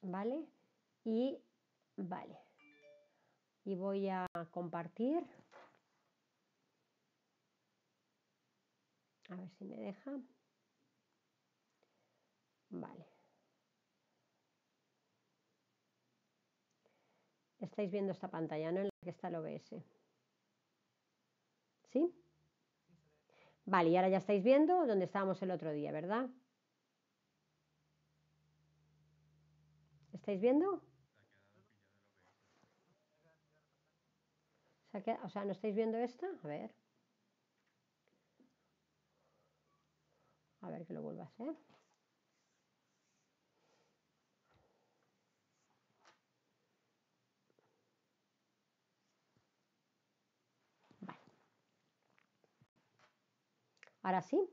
¿vale? Y vale. Y voy a compartir. A ver si me deja. Vale. Estáis viendo esta pantalla, ¿no? En la que está el OBS. ¿Sí? Vale, y ahora ya estáis viendo donde estábamos el otro día, ¿verdad? ¿Estáis viendo? O sea, ¿no estáis viendo esta? A ver que lo vuelvo a hacer. Vale. ¿Ahora sí?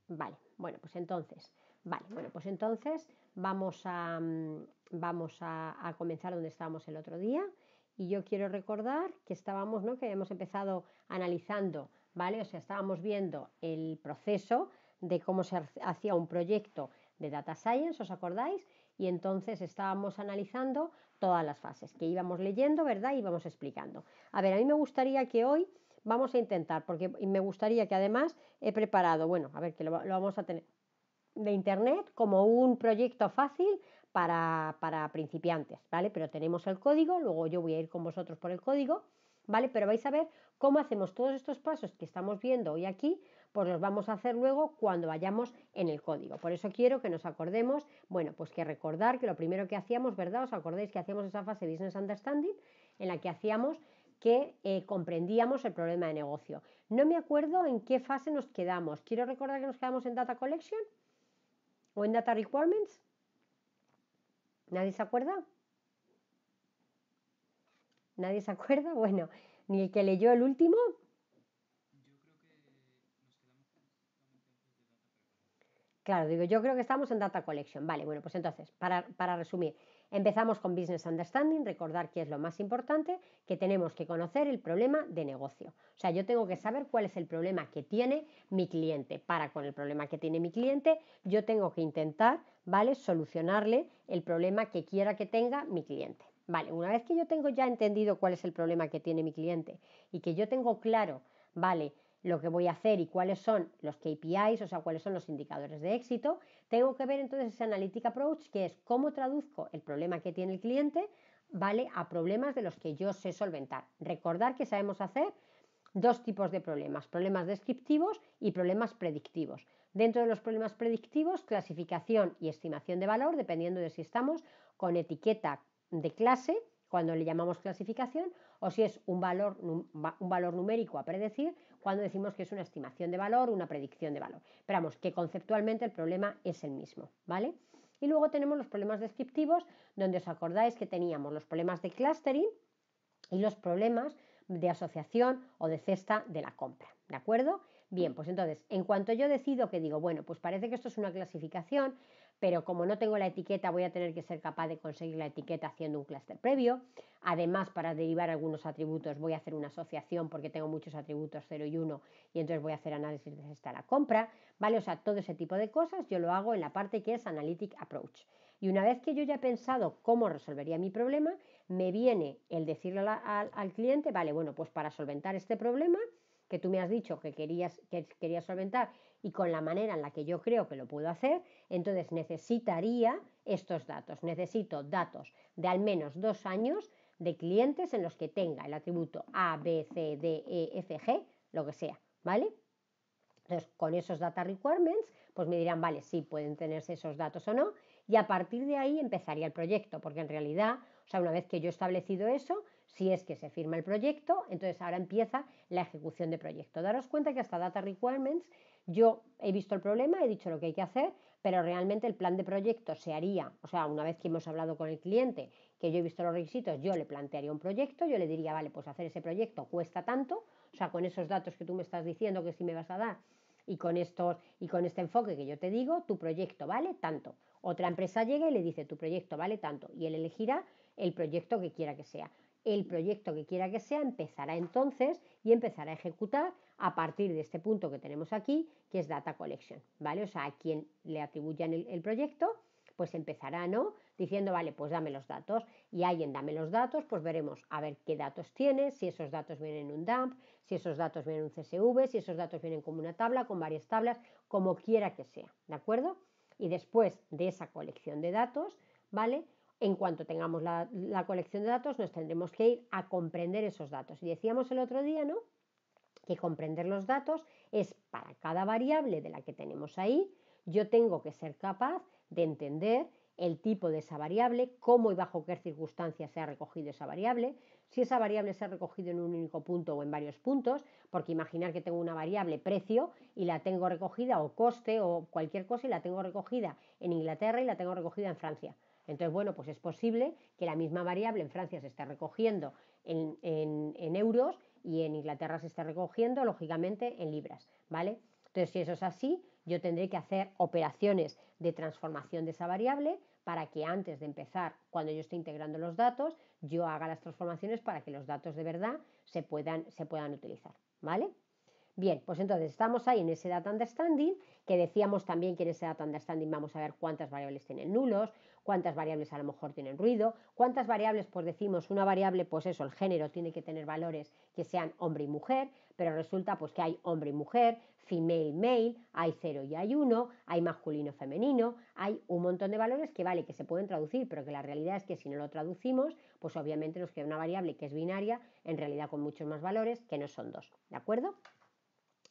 Vale, bueno, pues entonces, vamos a comenzar donde estábamos el otro día. Y yo quiero recordar que estábamos, ¿no? Que habíamos empezado analizando, ¿vale? O sea, estábamos viendo el proceso de cómo se hacía un proyecto de Data Science, ¿os acordáis? Y entonces estábamos analizando todas las fases que íbamos leyendo, ¿verdad? Y íbamos explicando. A ver, a mí me gustaría que hoy vamos a intentar, porque me gustaría que además he preparado, bueno, a ver que lo vamos a tener de internet como un proyecto fácil para principiantes, ¿vale? Pero tenemos el código, luego yo voy a ir con vosotros por el código, ¿vale? Pero vais a ver cómo hacemos todos estos pasos que estamos viendo hoy aquí, pues los vamos a hacer luego cuando vayamos en el código. Por eso quiero que nos acordemos, bueno, pues que recordar que lo primero que hacíamos, ¿verdad? ¿Os acordáis que hacíamos esa fase Business Understanding en la que hacíamos que comprendíamos el problema de negocio? No me acuerdo en qué fase nos quedamos. Quiero recordar que nos quedamos en Data Collection o en Data Requirements. ¿Nadie se acuerda? ¿Nadie se acuerda? Bueno, ni el que leyó el último. Claro, digo, yo creo que estamos en Data Collection. Vale, bueno, pues entonces, para resumir, empezamos con Business Understanding, recordar que es lo más importante, que tenemos que conocer el problema de negocio. O sea, yo tengo que saber cuál es el problema que tiene mi cliente. Para con el problema que tiene mi cliente, yo tengo que intentar, ¿vale?, solucionarle el problema que quiera que tenga mi cliente. Vale, una vez que yo tengo ya entendido cuál es el problema que tiene mi cliente y que yo tengo claro, ¿vale?, lo que voy a hacer y cuáles son los KPIs, o sea, cuáles son los indicadores de éxito, tengo que ver entonces ese Analytic Approach, que es cómo traduzco el problema que tiene el cliente, ¿vale?, a problemas de los que yo sé solventar. Recordar que sabemos hacer dos tipos de problemas descriptivos y problemas predictivos. Dentro de los problemas predictivos, clasificación y estimación de valor, dependiendo de si estamos con etiqueta de clase, cuando le llamamos clasificación, o si es un valor numérico a predecir, cuando decimos que es una estimación de valor, una predicción de valor. Pero vamos, que conceptualmente el problema es el mismo, ¿vale? Y luego tenemos los problemas descriptivos, donde os acordáis que teníamos los problemas de clustering y los problemas de asociación o de cesta de la compra, ¿de acuerdo? Bien, pues entonces, en cuanto yo decido que digo, bueno, pues parece que esto es una clasificación, pero como no tengo la etiqueta voy a tener que ser capaz de conseguir la etiqueta haciendo un clúster previo. Además, para derivar algunos atributos voy a hacer una asociación porque tengo muchos atributos 0 y 1 y entonces voy a hacer análisis de cesta de la compra, ¿vale? O sea, todo ese tipo de cosas yo lo hago en la parte que es Analytic Approach. Y una vez que yo ya he pensado cómo resolvería mi problema, me viene el decirle al cliente, vale, bueno, pues para solventar este problema que tú me has dicho que querías solventar y con la manera en la que yo creo que lo puedo hacer, entonces necesitaría estos datos. Necesito datos de al menos 2 años de clientes en los que tenga el atributo A, B, C, D, E, F, G, lo que sea, ¿vale? Entonces, con esos data requirements, pues me dirán, vale, sí, pueden tenerse esos datos o no, y a partir de ahí empezaría el proyecto, porque en realidad, o sea, una vez que yo he establecido eso, si es que se firma el proyecto, entonces ahora empieza la ejecución de proyecto. Daros cuenta que hasta data requirements yo he visto el problema, he dicho lo que hay que hacer, pero realmente el plan de proyecto se haría, o sea, una vez que hemos hablado con el cliente, que yo he visto los requisitos, yo le plantearía un proyecto, yo le diría, vale, pues hacer ese proyecto cuesta tanto, o sea, con esos datos que tú me estás diciendo que sí me vas a dar y con este enfoque que yo te digo, tu proyecto vale tanto. Otra empresa llega y le dice, tu proyecto vale tanto, y él elegirá el proyecto que quiera que sea. el proyecto que quiera que sea empezará entonces y empezará a ejecutar a partir de este punto que tenemos aquí, que es Data Collection, ¿vale? O sea, a quien le atribuyan el proyecto, pues empezará, ¿no? Diciendo, vale, pues dame los datos. Y ahí en dame los datos, pues veremos a ver qué datos tiene, si esos datos vienen en un dump, si esos datos vienen en un CSV, si esos datos vienen como una tabla, con varias tablas, como quiera que sea, ¿de acuerdo? Y después de esa colección de datos, ¿vale? En cuanto tengamos la colección de datos, nos tendremos que ir a comprender esos datos. Y decíamos el otro día, ¿no? Que comprender los datos es para cada variable de la que tenemos ahí, yo tengo que ser capaz de entender el tipo de esa variable, cómo y bajo qué circunstancias se ha recogido esa variable, si esa variable se ha recogido en un único punto o en varios puntos, porque imaginar que tengo una variable precio y la tengo recogida, o coste o cualquier cosa, y la tengo recogida en Inglaterra y la tengo recogida en Francia. Entonces, bueno, pues es posible que la misma variable en Francia se esté recogiendo en euros y en Inglaterra se esté recogiendo, lógicamente, en libras, ¿vale? Entonces, si eso es así, yo tendré que hacer operaciones de transformación de esa variable para que antes de empezar, cuando yo esté integrando los datos, yo haga las transformaciones para que los datos de verdad se puedan utilizar, ¿vale? Bien, pues entonces estamos ahí en ese data understanding, que decíamos también que en ese data understanding vamos a ver cuántas variables tienen nulos, cuántas variables a lo mejor tienen ruido, cuántas variables, pues decimos una variable, pues eso, el género tiene que tener valores que sean hombre y mujer, pero resulta pues que hay hombre y mujer, female, male, hay 0 y hay 1, hay masculino, femenino, hay un montón de valores que vale, que se pueden traducir, pero que la realidad es que si no lo traducimos, pues obviamente nos queda una variable que es binaria, en realidad con muchos más valores, que no son 2, ¿de acuerdo?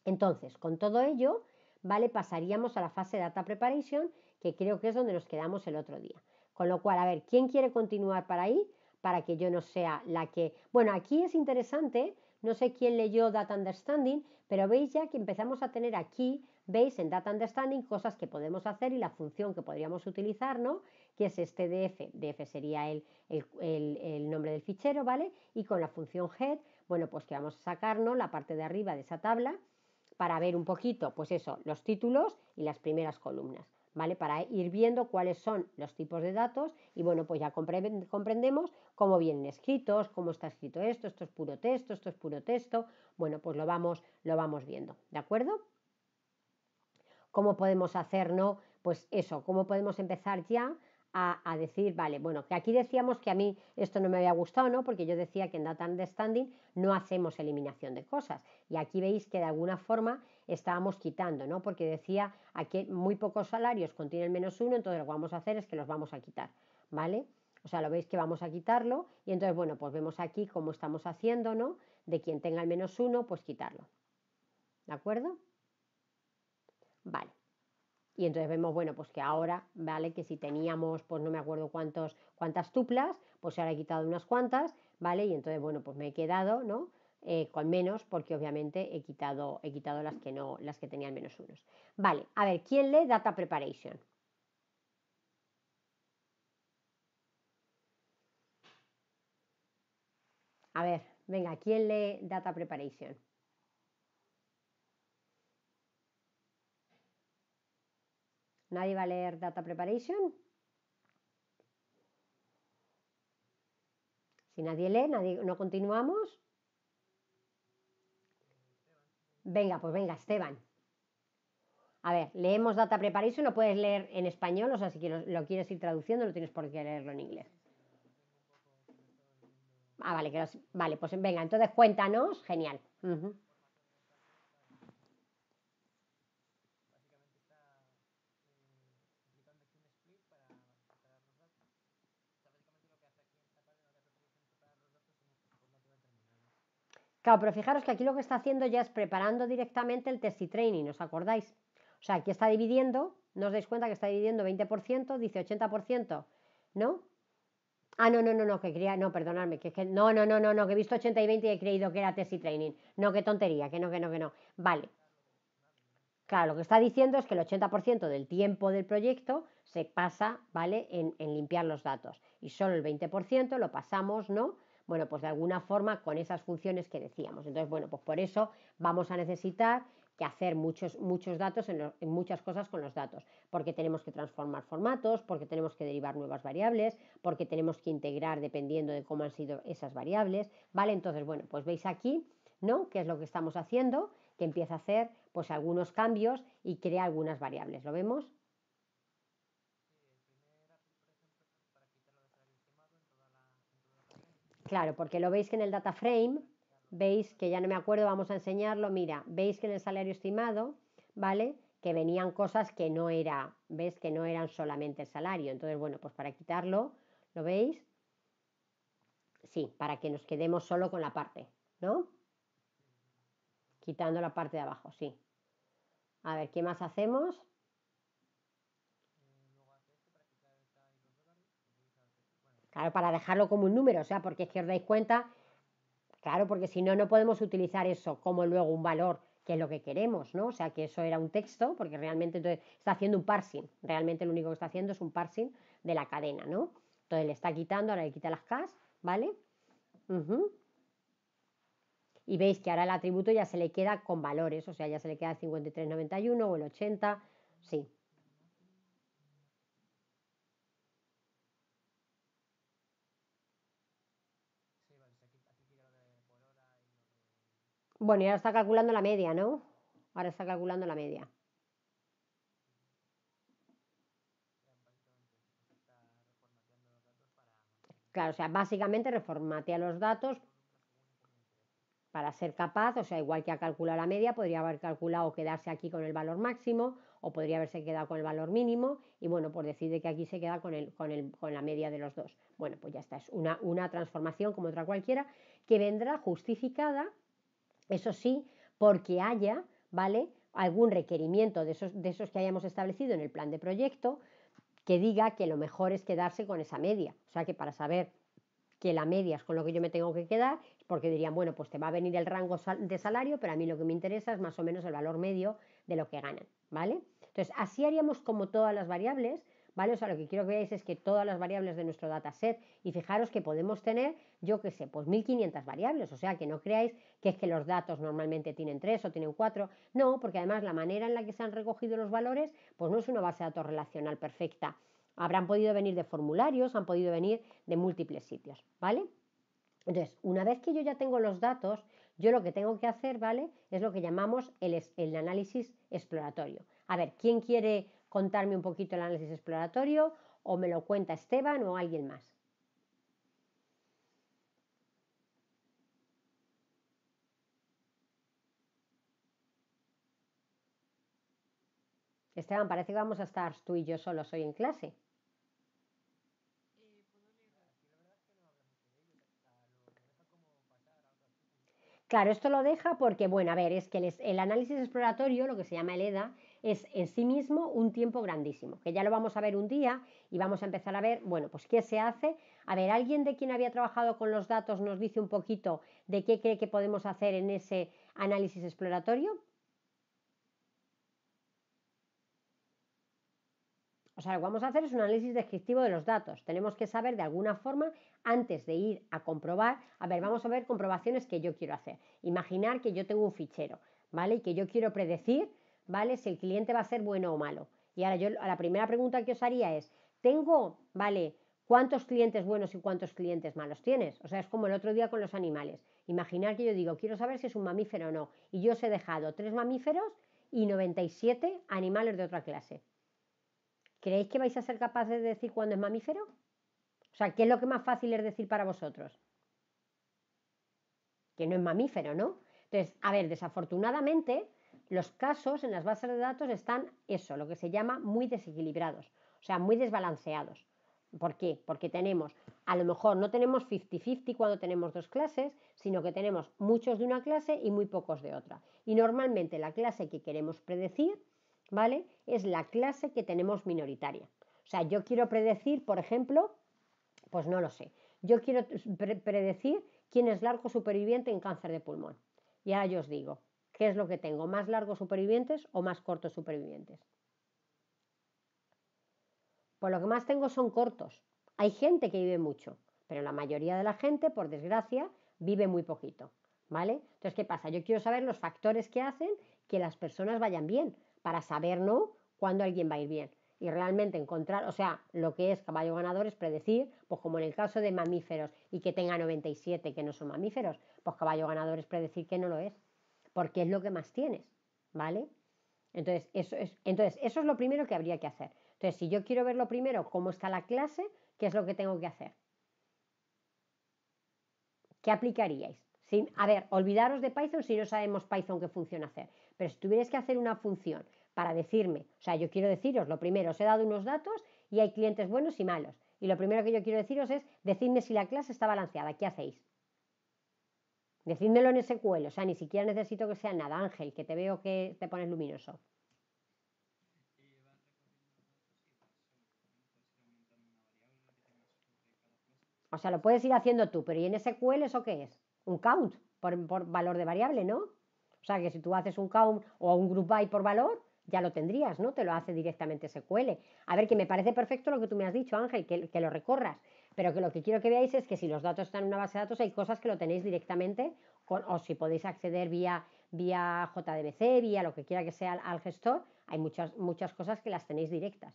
Entonces, con todo ello, ¿vale? Pasaríamos a la fase Data Preparation, que creo que es donde nos quedamos el otro día. Con lo cual, a ver, ¿quién quiere continuar para ahí? Para que yo no sea la que... Bueno, aquí es interesante, no sé quién leyó Data Understanding, pero veis ya que empezamos a tener aquí, veis en Data Understanding cosas que podemos hacer y la función que podríamos utilizar, ¿no? Que es este df, df sería el nombre del fichero, ¿vale? Y con la función head, bueno, pues que vamos a sacarnos la parte de arriba de esa tabla, para ver un poquito, pues eso, los títulos y las primeras columnas, ¿vale? Para ir viendo cuáles son los tipos de datos y bueno, pues ya comprendemos cómo vienen escritos, cómo está escrito esto es puro texto, esto es puro texto, bueno, pues lo vamos viendo, ¿de acuerdo? ¿Cómo podemos hacer, no? Pues eso, ¿cómo podemos empezar ya a decir, vale, bueno, que aquí decíamos que a mí esto no me había gustado, ¿no? Porque yo decía que en Data Understanding no hacemos eliminación de cosas. Y aquí veis que de alguna forma estábamos quitando, ¿no? Porque decía aquí muy pocos salarios contienen -1, entonces lo que vamos a hacer es que los vamos a quitar, ¿vale? O sea, lo veis que vamos a quitarlo y entonces, bueno, pues vemos aquí cómo estamos haciendo, ¿no? De quien tenga el -1, pues quitarlo. ¿De acuerdo? Vale. Y entonces vemos, bueno, pues que ahora, ¿vale? Que si teníamos, pues no me acuerdo cuántas tuplas, pues ahora he quitado unas cuantas, ¿vale? Y entonces, bueno, pues me he quedado, ¿no? Con menos, porque obviamente he quitado las que no, las que tenían -1. Vale, a ver, ¿quién lee Data Preparation? A ver, venga, ¿quién lee Data Preparation? ¿Nadie va a leer Data Preparation? Si nadie lee, no continuamos. Venga, pues venga, Esteban. A ver, leemos Data Preparation, lo puedes leer en español, o sea, si lo quieres ir traduciendo, no tienes por qué leerlo en inglés. Ah, vale, vale, pues venga, entonces cuéntanos, genial. Claro, pero fijaros que aquí lo que está haciendo ya es preparando directamente el test y training, ¿os acordáis? O sea, aquí está dividiendo, ¿no os dais cuenta que está dividiendo 20%, dice 80%, ¿no? Ah, no, no, no, no, que quería, no, perdonadme, no, no, no, no, no, que he visto 80 y 20 y he creído que era test y training. No, qué tontería, que no, que no, que no. Vale. Claro, lo que está diciendo es que el 80% del tiempo del proyecto se pasa, ¿vale? En limpiar los datos y solo el 20% lo pasamos, ¿no? Bueno, pues de alguna forma con esas funciones que decíamos. Entonces, bueno, pues por eso vamos a necesitar que hacer muchos datos en muchas cosas con los datos, porque tenemos que transformar formatos, porque tenemos que derivar nuevas variables, porque tenemos que integrar dependiendo de cómo han sido esas variables, ¿vale? Entonces, bueno, pues veis aquí, ¿no? ¿Qué es lo que estamos haciendo? Que empieza a hacer pues algunos cambios y crea algunas variables, ¿lo vemos? Claro, porque lo veis que en el data frame, veis que ya no me acuerdo, vamos a enseñarlo, mira, veis que en el salario estimado, ¿vale? Que venían cosas que no era, ves que no eran solamente el salario. Entonces, bueno, pues para quitarlo, ¿lo veis? Sí, para que nos quedemos solo con la parte, ¿no? Quitando la parte de abajo, sí. A ver, ¿qué más hacemos? Claro, para dejarlo como un número, o sea, porque es que os dais cuenta, claro, porque si no, no podemos utilizar eso como luego un valor, que es lo que queremos, ¿no? O sea, que eso era un texto, porque realmente entonces está haciendo un parsing, realmente lo único que está haciendo es un parsing de la cadena, ¿no? Entonces le está quitando, ahora le quita las cas, ¿vale? Uh-huh. Y veis que ahora el atributo ya se le queda con valores, o sea, ya se le queda el 53,91 o el 80, sí. Bueno, y ahora está calculando la media, ¿no? Ahora está calculando la media. Claro, o sea, básicamente reformatea los datos para ser capaz, o sea, igual que ha calculado la media, podría haber calculado quedarse aquí con el valor máximo o podría haberse quedado con el valor mínimo y bueno, pues decide que aquí se queda con la media de los dos. Bueno, pues ya está, es una transformación como otra cualquiera que vendrá justificada, eso sí, porque haya, ¿vale? Algún requerimiento de esos que hayamos establecido en el plan de proyecto que diga que lo mejor es quedarse con esa media. O sea que para saber que la media es con lo que yo me tengo que quedar, porque dirían, bueno, pues te va a venir el rango de salario, pero a mí lo que me interesa es más o menos el valor medio de lo que ganan, ¿vale? Entonces, así haríamos como todas las variables, ¿vale? O sea, lo que quiero que veáis es que todas las variables de nuestro dataset, y fijaros que podemos tener, yo qué sé, pues 1500 variables, o sea, que no creáis que es que los datos normalmente tienen 3 o tienen 4, no, porque además la manera en la que se han recogido los valores, pues no es una base de datos relacional perfecta. Habrán podido venir de formularios, han podido venir de múltiples sitios, ¿vale? Entonces, una vez que yo ya tengo los datos, yo lo que tengo que hacer, ¿vale? Es lo que llamamos el análisis exploratorio. A ver, ¿quién quiere contarme un poquito el análisis exploratorio? ¿O me lo cuenta Esteban o alguien más? Esteban, parece que vamos a estar tú y yo solos hoy en clase. Claro, esto lo deja porque, bueno, a ver, es que el análisis exploratorio, lo que se llama el EDA, es en sí mismo un tiempo grandísimo, que ya lo vamos a ver un día y vamos a empezar a ver, bueno, pues qué se hace. A ver, alguien de quien había trabajado con los datos nos dice un poquito de qué cree que podemos hacer en ese análisis exploratorio. O sea, lo que vamos a hacer es un análisis descriptivo de los datos. Tenemos que saber de alguna forma, antes de ir a comprobar, a ver, vamos a ver comprobaciones que yo quiero hacer. Imaginar que yo tengo un fichero, ¿vale? Y que yo quiero predecir, ¿vale? Si el cliente va a ser bueno o malo. Y ahora yo, a la primera pregunta que os haría es, ¿tengo, ¿vale? ¿Cuántos clientes buenos y cuántos clientes malos tienes? O sea, es como el otro día con los animales. Imaginar que yo digo, quiero saber si es un mamífero o no. Y yo os he dejado 3 mamíferos y 97 animales de otra clase. ¿Creéis que vais a ser capaces de decir cuándo es mamífero? O sea, ¿qué es lo que más fácil es decir para vosotros? Que no es mamífero, ¿no? Entonces, a ver, desafortunadamente, los casos en las bases de datos están eso, lo que se llama muy desequilibrados, o sea, muy desbalanceados. ¿Por qué? Porque tenemos, a lo mejor no tenemos 50-50 cuando tenemos dos clases, sino que tenemos muchos de una clase y muy pocos de otra. Y normalmente la clase que queremos predecir, ¿vale? Es la clase que tenemos minoritaria. O sea, yo quiero predecir, por ejemplo, pues no lo sé. Yo quiero predecir quién es largo superviviente en cáncer de pulmón. Y ahora yo os digo, ¿qué es lo que tengo? ¿Más largos supervivientes o más cortos supervivientes? Pues lo que más tengo son cortos. Hay gente que vive mucho, pero la mayoría de la gente, por desgracia, vive muy poquito. ¿vale? Entonces, ¿qué pasa? Yo quiero saber los factores que hacen que las personas vayan bien, para saber, ¿no?, cuándo alguien va a ir bien. Y realmente encontrar, o sea, lo que es caballo ganador es predecir, pues como en el caso de mamíferos y que tenga 97 que no son mamíferos, pues caballo ganador es predecir que no lo es, porque es lo que más tienes, ¿vale? Entonces, eso es lo primero que habría que hacer. Entonces, si yo quiero ver lo primero cómo está la clase, ¿qué es lo que tengo que hacer? ¿Qué aplicaríais? A ver, olvidaros de Python si no sabemos Python qué función hacer. Pero si tuvierais que hacer una función para decirme, o sea, yo quiero deciros, lo primero, os he dado unos datos y hay clientes buenos y malos. Y lo primero que yo quiero deciros es, decidme si la clase está balanceada, ¿qué hacéis? Decídmelo en SQL, o sea, ni siquiera necesito que sea nada. Ángel, que te veo que te pones luminoso. O sea, lo puedes ir haciendo tú, pero ¿y en SQL eso qué es? Un count por valor de variable, ¿no? O sea, que si tú haces un count o un group by por valor, ya lo tendrías, ¿no? Te lo hace directamente SQL. A ver, que me parece perfecto lo que tú me has dicho, Ángel, que lo recorras, pero que lo que quiero que veáis es que si los datos están en una base de datos, hay cosas que lo tenéis directamente, o si podéis acceder vía JDBC, vía lo que quiera que sea al gestor, hay muchas cosas que las tenéis directas.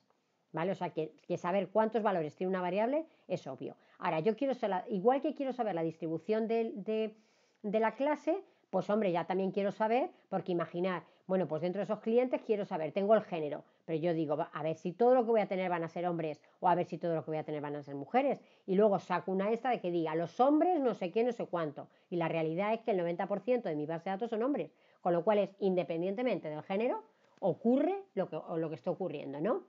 ¿Vale? O sea, que saber cuántos valores tiene una variable es obvio. Ahora, yo quiero saber, igual que quiero saber la distribución de la clase, pues hombre, ya también quiero saber, porque imaginar, bueno, pues dentro de esos clientes quiero saber, tengo el género, pero yo digo, a ver si todo lo que voy a tener van a ser hombres o a ver si todo lo que voy a tener van a ser mujeres. Y luego saco una esta de que diga, los hombres no sé qué, no sé cuánto. Y la realidad es que el 90% de mi base de datos son hombres, con lo cual es, independientemente del género, ocurre lo que está ocurriendo, ¿no?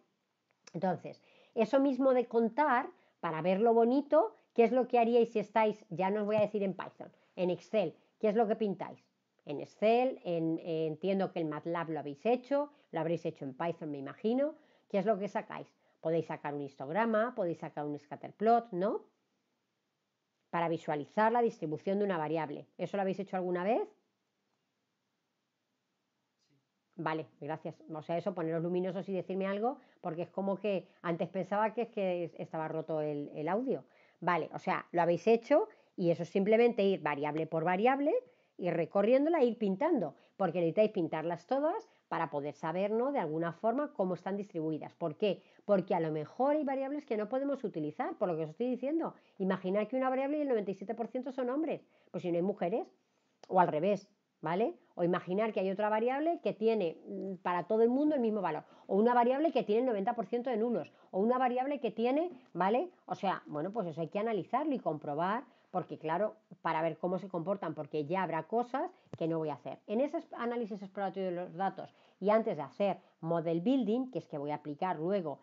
Entonces, eso mismo de contar, para ver lo bonito, ¿qué es lo que haríais si estáis, ya no os voy a decir en Python, en Excel? ¿Qué es lo que pintáis? En Excel, entiendo que el MATLAB lo habéis hecho, lo habréis hecho en Python, me imagino. ¿Qué es lo que sacáis? Podéis sacar un histograma, podéis sacar un scatterplot, ¿no? Para visualizar la distribución de una variable. ¿Eso lo habéis hecho alguna vez? Vale, gracias. O sea, eso, poneros luminosos y decirme algo, porque es como que antes pensaba que es que estaba roto el audio. Vale, o sea, lo habéis hecho y eso es simplemente ir variable por variable, ir recorriéndola e ir pintando, porque necesitáis pintarlas todas para poder saber, ¿no?, de alguna forma cómo están distribuidas. ¿Por qué? Porque a lo mejor hay variables que no podemos utilizar, por lo que os estoy diciendo. Imaginar que una variable y el 97% son hombres, pues si no hay mujeres, o al revés, ¿vale? O imaginar que hay otra variable que tiene para todo el mundo el mismo valor, o una variable que tiene el 90% de nulos, o una variable que tiene, ¿vale? O sea, bueno, pues eso hay que analizarlo y comprobar, porque claro, para ver cómo se comportan, porque ya habrá cosas que no voy a hacer. En ese análisis exploratorio de los datos y antes de hacer model building, que es que voy a aplicar luego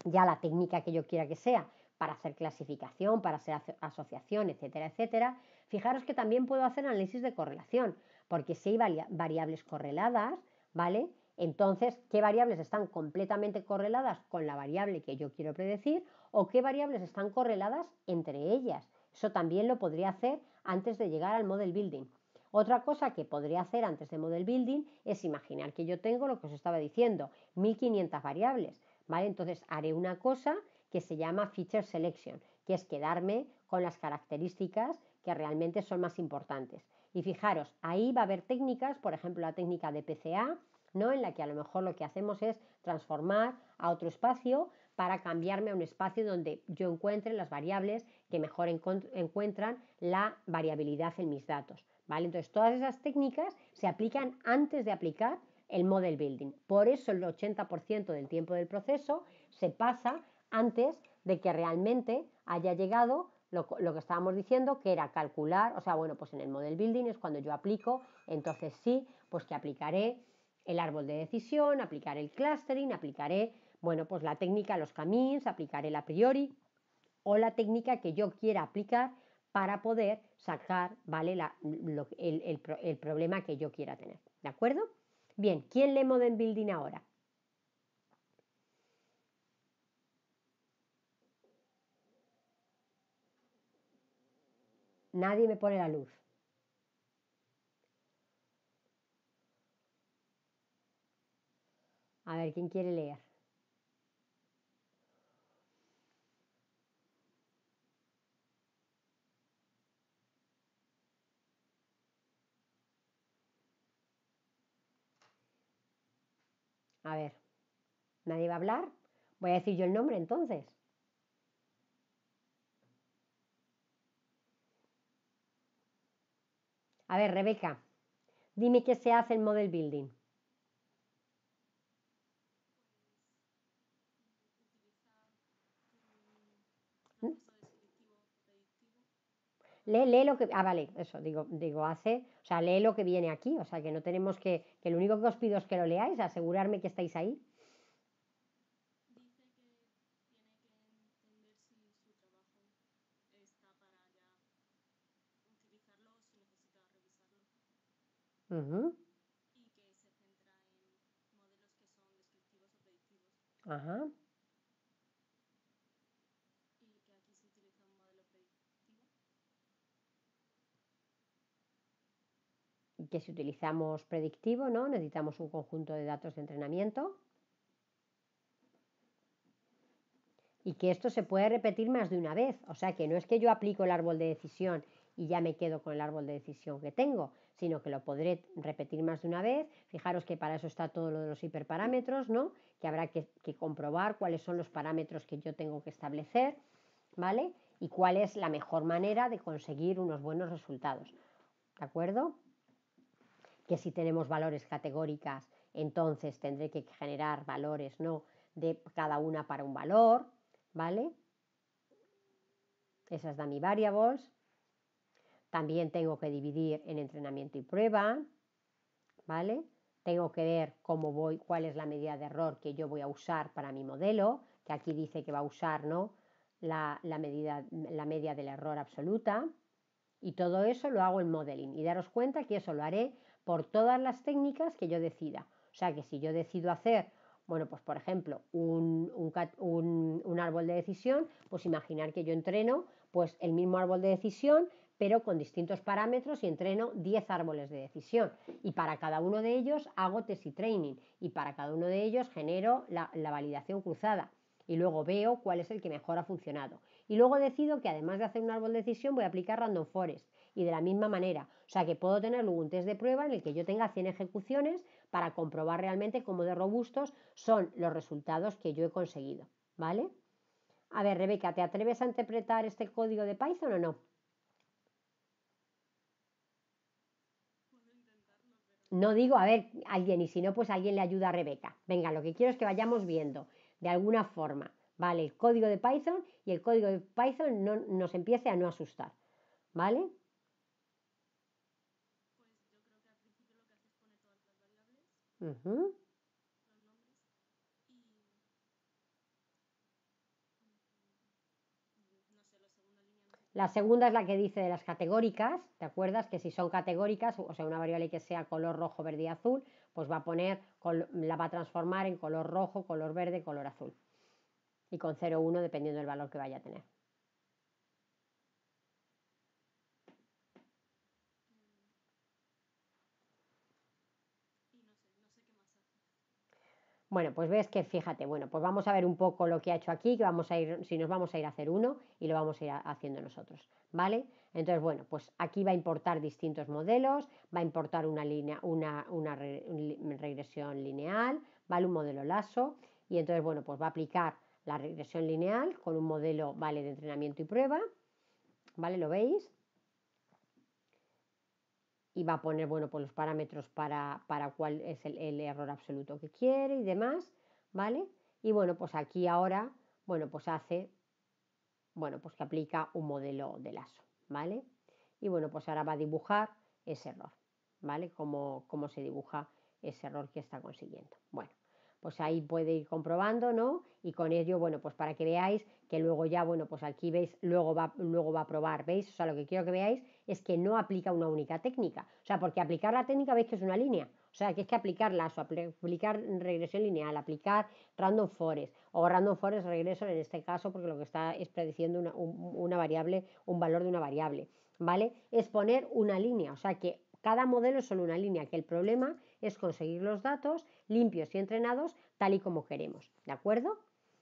ya la técnica que yo quiera que sea, para hacer clasificación, para hacer asociación, etcétera, etcétera. Fijaros que también puedo hacer análisis de correlación, porque si hay variables correladas, ¿vale? Entonces, ¿qué variables están completamente correladas con la variable que yo quiero predecir o qué variables están correladas entre ellas? Eso también lo podría hacer antes de llegar al model building. Otra cosa que podría hacer antes de model building es imaginar que yo tengo lo que os estaba diciendo, 1500 variables, ¿vale? Entonces haré una cosa que se llama feature selection, que es quedarme con las características que realmente son más importantes. Y fijaros, ahí va a haber técnicas, por ejemplo, la técnica de PCA, ¿no?, en la que a lo mejor lo que hacemos es transformar a otro espacio para cambiarme a un espacio donde yo encuentre las variables que mejor encuentran la variabilidad en mis datos, ¿vale? Entonces, todas esas técnicas se aplican antes de aplicar el model building. Por eso el 80% del tiempo del proceso se pasa antes de que realmente haya llegado lo que estábamos diciendo, que era calcular, o sea, bueno, pues en el model building es cuando yo aplico, entonces sí, pues que aplicaré el árbol de decisión, aplicaré el clustering, aplicaré, bueno, pues la técnica, los camins, aplicaré el a priori o la técnica que yo quiera aplicar para poder sacar, ¿vale?, el problema que yo quiera tener, ¿de acuerdo? Bien, ¿quién lee model building ahora? Nadie me pone la luz. A ver, ¿quién quiere leer? A ver, ¿nadie va a hablar? Voy a decir yo el nombre entonces. A ver, Rebeca, dime qué se hace en Model Building. Lee lo que... Ah, vale, eso, digo, hace... O sea, lee lo que viene aquí. O sea, que no tenemos que lo único que os pido es que lo leáis, asegurarme que estáis ahí. Ujú. Ajá. Y que si utilizamos predictivo, ¿no? Necesitamos un conjunto de datos de entrenamiento. Y que esto se puede repetir más de una vez. O sea, que no es que yo aplico el árbol de decisión y ya me quedo con el árbol de decisión que tengo, sino que lo podré repetir más de una vez. Fijaros que para eso está todo lo de los hiperparámetros, ¿no? Que habrá que comprobar cuáles son los parámetros que yo tengo que establecer, ¿vale? Y cuál es la mejor manera de conseguir unos buenos resultados, ¿de acuerdo? Que si tenemos valores categóricas, entonces tendré que generar valores, ¿no? De cada una para un valor, ¿vale? Esas dummy variables. También tengo que dividir en entrenamiento y prueba, ¿vale? Tengo que ver cómo voy, cuál es la medida de error que yo voy a usar para mi modelo, que aquí dice que va a usar, ¿no? la media del error absoluta. Y todo eso lo hago en modeling. Y daros cuenta que eso lo haré por todas las técnicas que yo decida. O sea que si yo decido hacer, bueno, pues por ejemplo, un árbol de decisión, pues imaginar que yo entreno pues el mismo árbol de decisión, pero con distintos parámetros y entreno 10 árboles de decisión. Y para cada uno de ellos hago test y training. Y para cada uno de ellos genero la validación cruzada. Y luego veo cuál es el que mejor ha funcionado. Y luego decido que además de hacer un árbol de decisión voy a aplicar random forest y de la misma manera. O sea que puedo tener luego un test de prueba en el que yo tenga 100 ejecuciones para comprobar realmente cómo de robustos son los resultados que yo he conseguido, ¿vale? A ver, Rebeca, ¿te atreves a interpretar este código de Python o no? No digo, a ver, alguien, y si no, pues alguien le ayuda a Rebeca. Venga, lo que quiero es que vayamos viendo de alguna forma, ¿vale? El código de Python y el código de Python no, nos empiece a no asustar, ¿vale? Uh-huh. La segunda es la que dice de las categóricas, ¿te acuerdas? Que si son categóricas, o sea, una variable que sea color rojo, verde y azul, pues va a poner, la va a transformar en color rojo, color verde, color azul. Y con 0, 1 dependiendo del valor que vaya a tener. Bueno, pues ves que fíjate, bueno, pues vamos a ver un poco lo que ha hecho aquí, que vamos a ir, si nos vamos a ir a hacer uno y lo vamos a ir haciendo nosotros, ¿vale? Entonces, bueno, pues aquí va a importar distintos modelos, va a importar una línea, una regresión lineal, ¿vale? Un modelo lasso, y entonces, bueno, pues va a aplicar la regresión lineal con un modelo, ¿vale? De entrenamiento y prueba, ¿vale? ¿Lo veis? Y va a poner, bueno, pues los parámetros para cuál es el error absoluto que quiere y demás, ¿vale? Y bueno, pues aquí ahora, bueno, pues hace, bueno, pues que aplica un modelo de lazo, ¿vale? Y bueno, pues ahora va a dibujar ese error, ¿vale? Cómo se dibuja ese error que está consiguiendo. Bueno, pues ahí puede ir comprobando, ¿no? Y con ello, bueno, pues para que veáis que luego ya, bueno, pues aquí veis, luego va a probar, ¿veis? O sea, lo que quiero que veáis es que no aplica una única técnica. O sea, porque aplicar la técnica veis que es una línea. O sea, que es que aplicar lazo, aplicar regresión lineal, aplicar random forest o random forest regresor en este caso, porque lo que está es prediciendo una variable, un valor de una variable, ¿vale? Es poner una línea, o sea que cada modelo es solo una línea, que el problema es conseguir los datos limpios y entrenados tal y como queremos, ¿de acuerdo?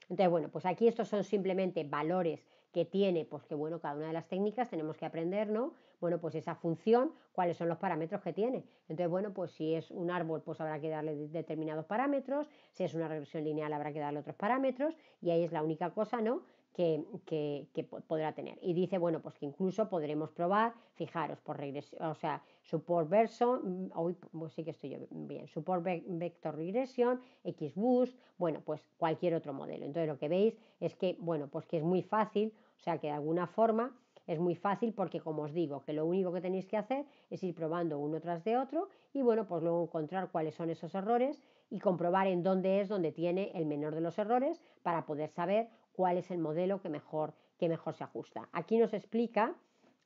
Entonces, bueno, pues aquí estos son simplemente valores que tiene, pues que bueno, cada una de las técnicas tenemos que aprender, ¿no? bueno, pues esa función, cuáles son los parámetros que tiene. Entonces, bueno, pues si es un árbol, pues habrá que darle determinados parámetros, si es una regresión lineal habrá que darle otros parámetros, y ahí es la única cosa, ¿no?, que podrá tener. Y dice, bueno, pues que incluso podremos probar, fijaros, por regresión, o sea, support version, hoy pues sí que estoy yo bien, support vector regresión, XBoost, bueno, pues cualquier otro modelo. Entonces lo que veis es que, bueno, pues que es muy fácil, o sea, que de alguna forma es muy fácil porque, como os digo, que lo único que tenéis que hacer es ir probando uno tras de otro y, bueno, pues luego encontrar cuáles son esos errores y comprobar en dónde es donde tiene el menor de los errores para poder saber cuál es el modelo que mejor se ajusta. Aquí nos explica,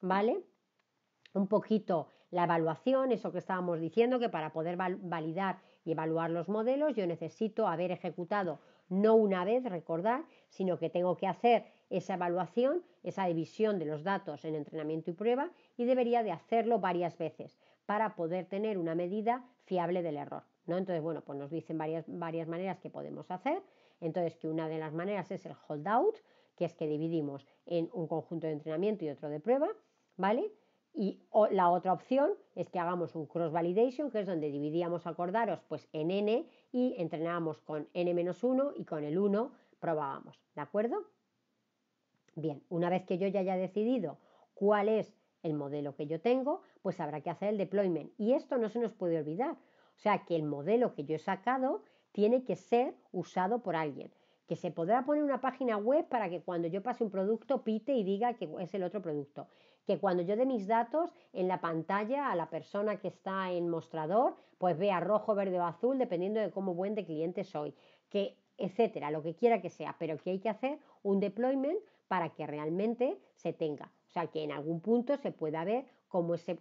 ¿vale?, un poquito la evaluación, eso que estábamos diciendo, que para poder validar y evaluar los modelos yo necesito haber ejecutado no una vez, recordar, sino que tengo que hacer esa evaluación, esa división de los datos en entrenamiento y prueba, y debería de hacerlo varias veces para poder tener una medida fiable del error, ¿no? Entonces, bueno, pues nos dicen varias maneras que podemos hacer. Entonces, que una de las maneras es el holdout, que es que dividimos en un conjunto de entrenamiento y otro de prueba, ¿vale? Y la otra opción es que hagamos un cross validation, que es donde dividíamos, acordaros, pues en n y entrenábamos con n-1 y con el 1 probábamos, ¿de acuerdo? Bien, una vez que yo ya haya decidido cuál es el modelo que yo tengo, pues habrá que hacer el deployment. Y esto no se nos puede olvidar. O sea, que el modelo que yo he sacado tiene que ser usado por alguien. Que se podrá poner una página web para que cuando yo pase un producto pite y diga que es el otro producto. Que cuando yo dé mis datos en la pantalla a la persona que está en mostrador, pues vea rojo, verde o azul, dependiendo de cómo buen de cliente soy. Que, etcétera, lo que quiera que sea. Pero que hay que hacer un deployment para que realmente se tenga. O sea, que en algún punto se pueda ver cómo ese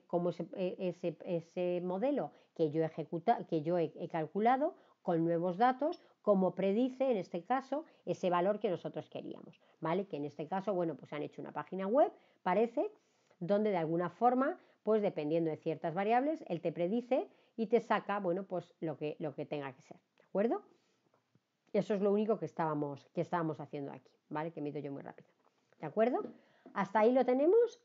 modelo que yo he calculado con nuevos datos, como predice en este caso ese valor que nosotros queríamos, ¿vale? Que en este caso, bueno, pues han hecho una página web, parece, donde de alguna forma, pues dependiendo de ciertas variables, él te predice y te saca, bueno, pues lo que tenga que ser, ¿de acuerdo? Eso es lo único que estábamos haciendo aquí, ¿vale? Que me he ido yo muy rápido, ¿de acuerdo? ¿Hasta ahí lo tenemos?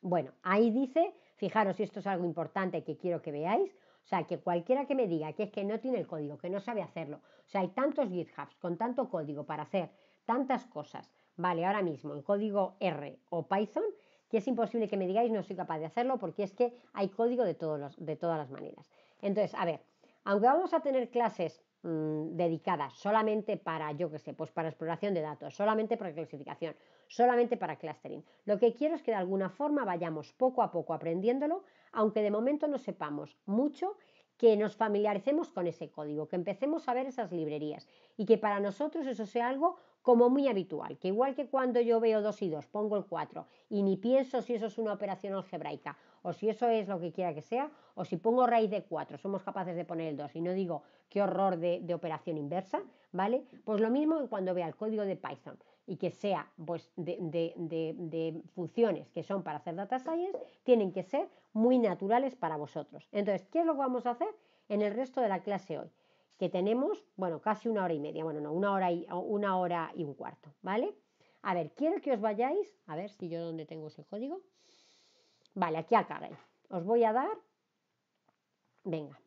Bueno, ahí dice, fijaros, si esto es algo importante que quiero que veáis, o sea, que cualquiera que me diga que es que no tiene el código, que no sabe hacerlo, o sea, hay tantos GitHubs con tanto código para hacer tantas cosas, vale, ahora mismo en código R o Python, que es imposible que me digáis no soy capaz de hacerlo porque es que hay código de todas las maneras. Entonces, a ver, aunque vamos a tener clases dedicadas solamente para, yo qué sé, pues para exploración de datos, solamente para clasificación, solamente para clustering. Lo que quiero es que de alguna forma vayamos poco a poco aprendiéndolo, aunque de momento no sepamos mucho, que nos familiaricemos con ese código, que empecemos a ver esas librerías y que para nosotros eso sea algo como muy habitual, que igual que cuando yo veo 2 y 2 pongo el 4 y ni pienso si eso es una operación algebraica o si eso es lo que quiera que sea, o si pongo raíz de 4 somos capaces de poner el 2 y no digo qué horror de operación inversa, ¿vale? Pues lo mismo que cuando vea el código de Python y que sea pues de funciones que son para hacer data science, tienen que ser muy naturales para vosotros. Entonces, ¿qué es lo que vamos a hacer en el resto de la clase hoy? Que tenemos, bueno, casi 1 hora y media, bueno, no, 1 hora y un cuarto, ¿vale? A ver, quiero que os vayáis, a ver si yo dónde tengo ese código. Vale, aquí al Kaggle. Os voy a dar, venga.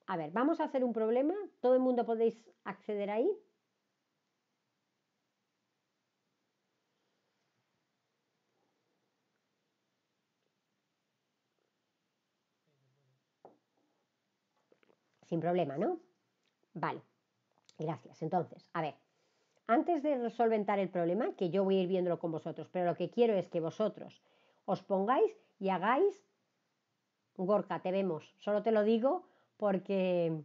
A ver, vamos a hacer un problema. ¿Todo el mundo podéis acceder ahí? Sin problema, ¿no? Vale, gracias. Entonces, a ver, antes de solventar el problema, que yo voy a ir viéndolo con vosotros, pero lo que quiero es que vosotros os pongáis y hagáis, Gorka, te vemos, solo te lo digo porque,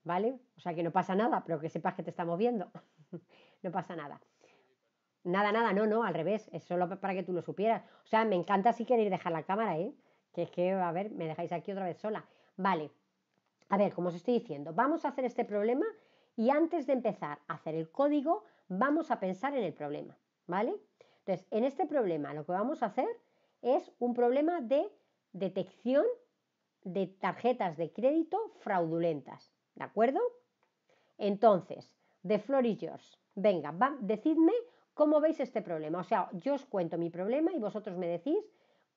¿vale? O sea, que no pasa nada, pero que sepas que te estamos viendo. No pasa nada. Nada, nada, no, no, al revés, es solo para que tú lo supieras. O sea, me encanta si queréis dejar la cámara, ¿eh? Que es que, a ver, me dejáis aquí otra vez sola. Vale, a ver, como os estoy diciendo, vamos a hacer este problema y antes de empezar a hacer el código, vamos a pensar en el problema, ¿vale? Entonces, en este problema lo que vamos a hacer es un problema de detección de tarjetas de crédito fraudulentas, ¿de acuerdo? Entonces, the floor is yours. Venga, decidme cómo veis este problema. O sea, yo os cuento mi problema y vosotros me decís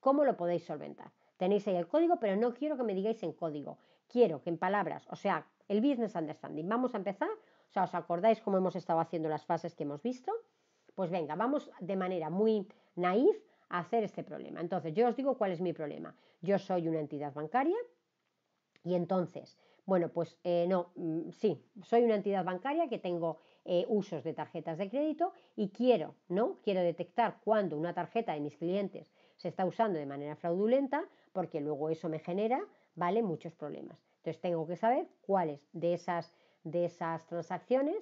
cómo lo podéis solventar. Tenéis ahí el código, pero no quiero que me digáis en código. Quiero que en palabras, o sea, el business understanding. Vamos a empezar. O sea, ¿os acordáis cómo hemos estado haciendo las fases que hemos visto? Pues venga, vamos de manera muy naif a hacer este problema. Entonces, yo os digo cuál es mi problema. Yo soy una entidad bancaria y entonces, bueno, pues no, sí, soy una entidad bancaria que tengo usos de tarjetas de crédito y quiero, ¿no? Quiero detectar cuando una tarjeta de mis clientes se está usando de manera fraudulenta, porque luego eso me genera, ¿vale? Muchos problemas. Entonces tengo que saber cuáles de esas transacciones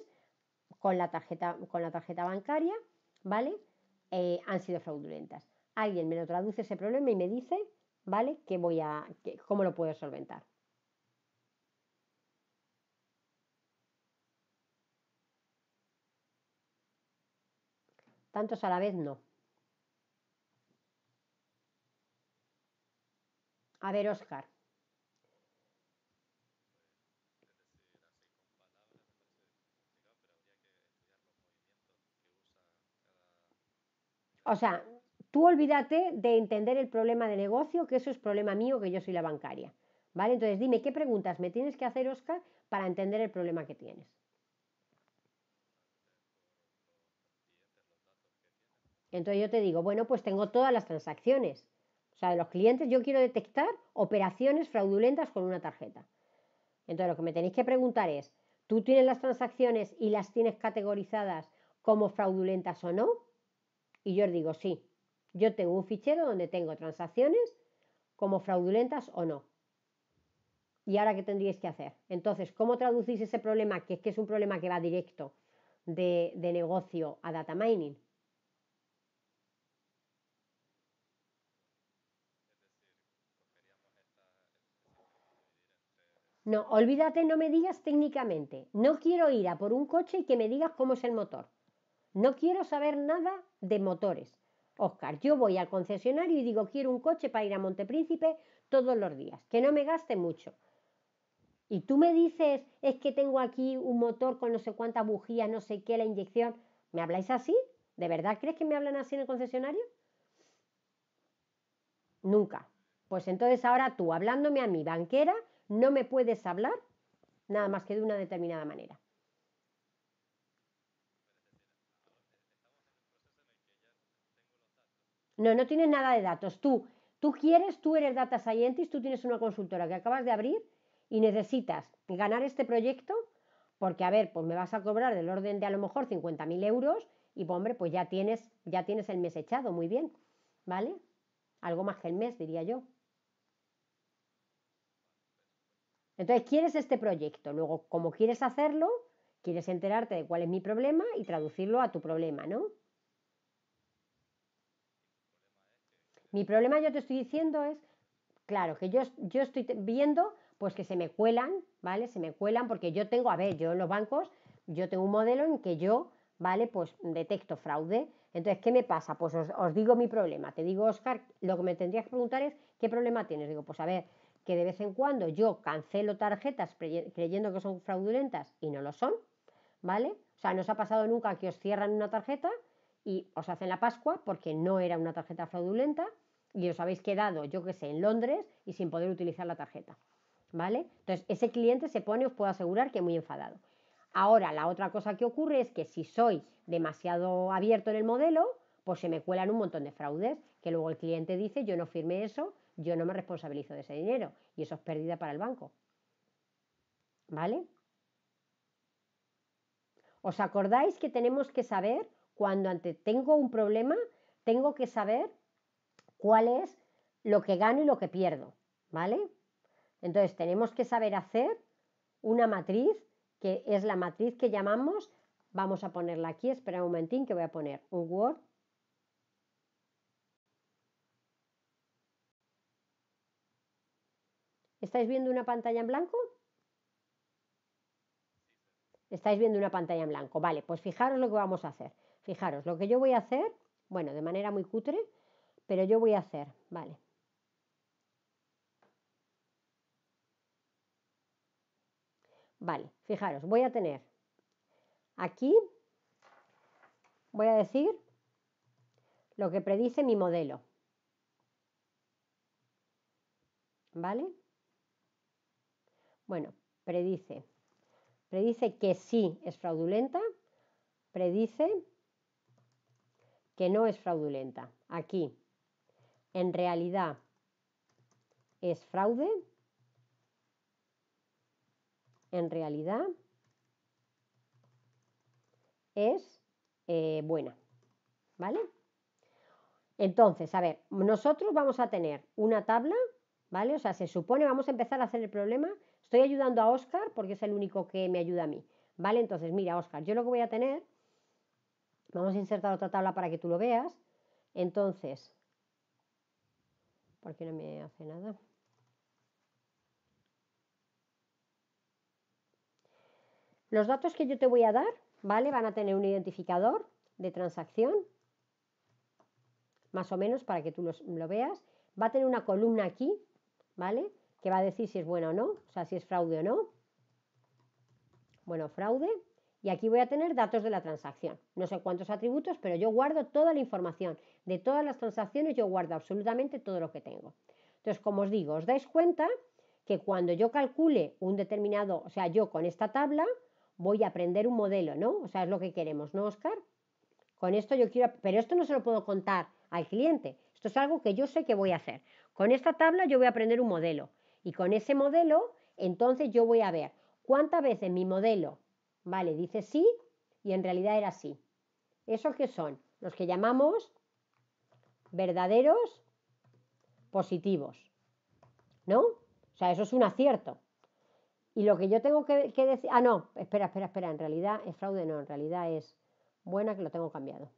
con la tarjeta bancaria, ¿vale? Han sido fraudulentas. Alguien me lo traduce ese problema y me dice, ¿vale? ¿Cómo lo puedo solventar? Tantos a la vez no. A ver, Oscar. O sea, tú olvídate de entender el problema de negocio, que eso es problema mío, que yo soy la bancaria. ¿Vale? Entonces dime qué preguntas me tienes que hacer, Oscar, para entender el problema que tienes. Entonces yo te digo, bueno, pues tengo todas las transacciones. O sea, de los clientes yo quiero detectar operaciones fraudulentas con una tarjeta. Entonces lo que me tenéis que preguntar es, ¿tú tienes las transacciones y las tienes categorizadas como fraudulentas o no? Y yo os digo, sí. Yo tengo un fichero donde tengo transacciones como fraudulentas o no. ¿Y ahora qué tendríais que hacer? Entonces, ¿cómo traducís ese problema, que es un problema que va directo de negocio a data mining? No, olvídate, no me digas técnicamente. No quiero ir a por un coche y que me digas cómo es el motor. No quiero saber nada de motores. Oscar, yo voy al concesionario y digo, quiero un coche para ir a Montepríncipe todos los días, que no me gaste mucho. Y tú me dices, es que tengo aquí un motor con no sé cuántas bujías, no sé qué, la inyección. ¿Me habláis así? ¿De verdad crees que me hablan así en el concesionario? Nunca. Pues entonces ahora tú, hablándome a mi banquera, no me puedes hablar nada más que de una determinada manera. No, no tienes nada de datos. Tú eres data scientist, tú tienes una consultora que acabas de abrir y necesitas ganar este proyecto porque, a ver, pues me vas a cobrar del orden de a lo mejor 50.000 euros y, pues, hombre, pues ya tienes el mes echado, muy bien, ¿vale? Algo más que el mes, diría yo. Entonces, quieres este proyecto. Luego, como quieres hacerlo, quieres enterarte de cuál es mi problema y traducirlo a tu problema, ¿no? Mi problema, yo te estoy diciendo, es, claro, que yo estoy viendo pues que se me cuelan, ¿vale? Se me cuelan porque yo tengo, a ver, yo en los bancos, yo tengo un modelo en que yo, ¿vale? Pues detecto fraude. Entonces, ¿qué me pasa? Pues os digo mi problema. Te digo, Oscar, lo que me tendrías que preguntar es, ¿qué problema tienes? Digo, pues a ver, que de vez en cuando yo cancelo tarjetas creyendo que son fraudulentas y no lo son, ¿vale? O sea, no os ha pasado nunca que os cierran una tarjeta y os hacen la Pascua porque no era una tarjeta fraudulenta y os habéis quedado, yo qué sé, en Londres y sin poder utilizar la tarjeta, ¿vale? Entonces, ese cliente se pone, os puedo asegurar, que muy enfadado. Ahora, la otra cosa que ocurre es que si soy demasiado abierto en el modelo, pues se me cuelan un montón de fraudes, que luego el cliente dice, yo no firmé eso, yo no me responsabilizo de ese dinero, y eso es pérdida para el banco, ¿vale? ¿Os acordáis que tenemos que saber, cuando ante tengo un problema, tengo que saber cuál es lo que gano y lo que pierdo? ¿Vale? Entonces tenemos que saber hacer una matriz, que es la matriz que llamamos, vamos a ponerla aquí, espera un momentín que voy a poner un Word. ¿Estáis viendo una pantalla en blanco? Estáis viendo una pantalla en blanco. Vale, pues fijaros lo que vamos a hacer. Fijaros, lo que yo voy a hacer, bueno, de manera muy cutre, pero yo voy a hacer, vale. Vale, fijaros, voy a tener aquí voy a decir lo que predice mi modelo. ¿Vale? Bueno, predice que sí es fraudulenta, predice que no es fraudulenta. Aquí, en realidad, es fraude, en realidad es buena, ¿vale? Entonces, a ver, nosotros vamos a tener una tabla, ¿vale? O sea, se supone, vamos a empezar a hacer el problema. Estoy ayudando a Óscar porque es el único que me ayuda a mí, ¿vale? Entonces, mira, Óscar, yo lo que voy a tener, vamos a insertar otra tabla para que tú lo veas. Entonces, ¿por qué no me hace nada? Los datos que yo te voy a dar, ¿vale? Van a tener un identificador de transacción, más o menos para que tú lo veas. Va a tener una columna aquí, ¿vale? Que va a decir si es buena o no, o sea, si es fraude o no. Bueno, fraude. Y aquí voy a tener datos de la transacción. No sé cuántos atributos, pero yo guardo toda la información. De todas las transacciones yo guardo absolutamente todo lo que tengo. Entonces, como os digo, os dais cuenta que cuando yo calcule un determinado, o sea, yo con esta tabla voy a aprender un modelo, ¿no? O sea, es lo que queremos, ¿no, Óscar? Con esto yo quiero, pero esto no se lo puedo contar al cliente. Esto es algo que yo sé que voy a hacer. Con esta tabla yo voy a aprender un modelo. Y con ese modelo, entonces yo voy a ver cuántas veces mi modelo, ¿vale? Dice sí y en realidad era sí. ¿Esos qué son? Los que llamamos verdaderos positivos, ¿no? O sea, eso es un acierto. Y lo que yo tengo que decir... Ah, no, espera. En realidad es fraude, no, en realidad es buena, que lo tengo cambiado.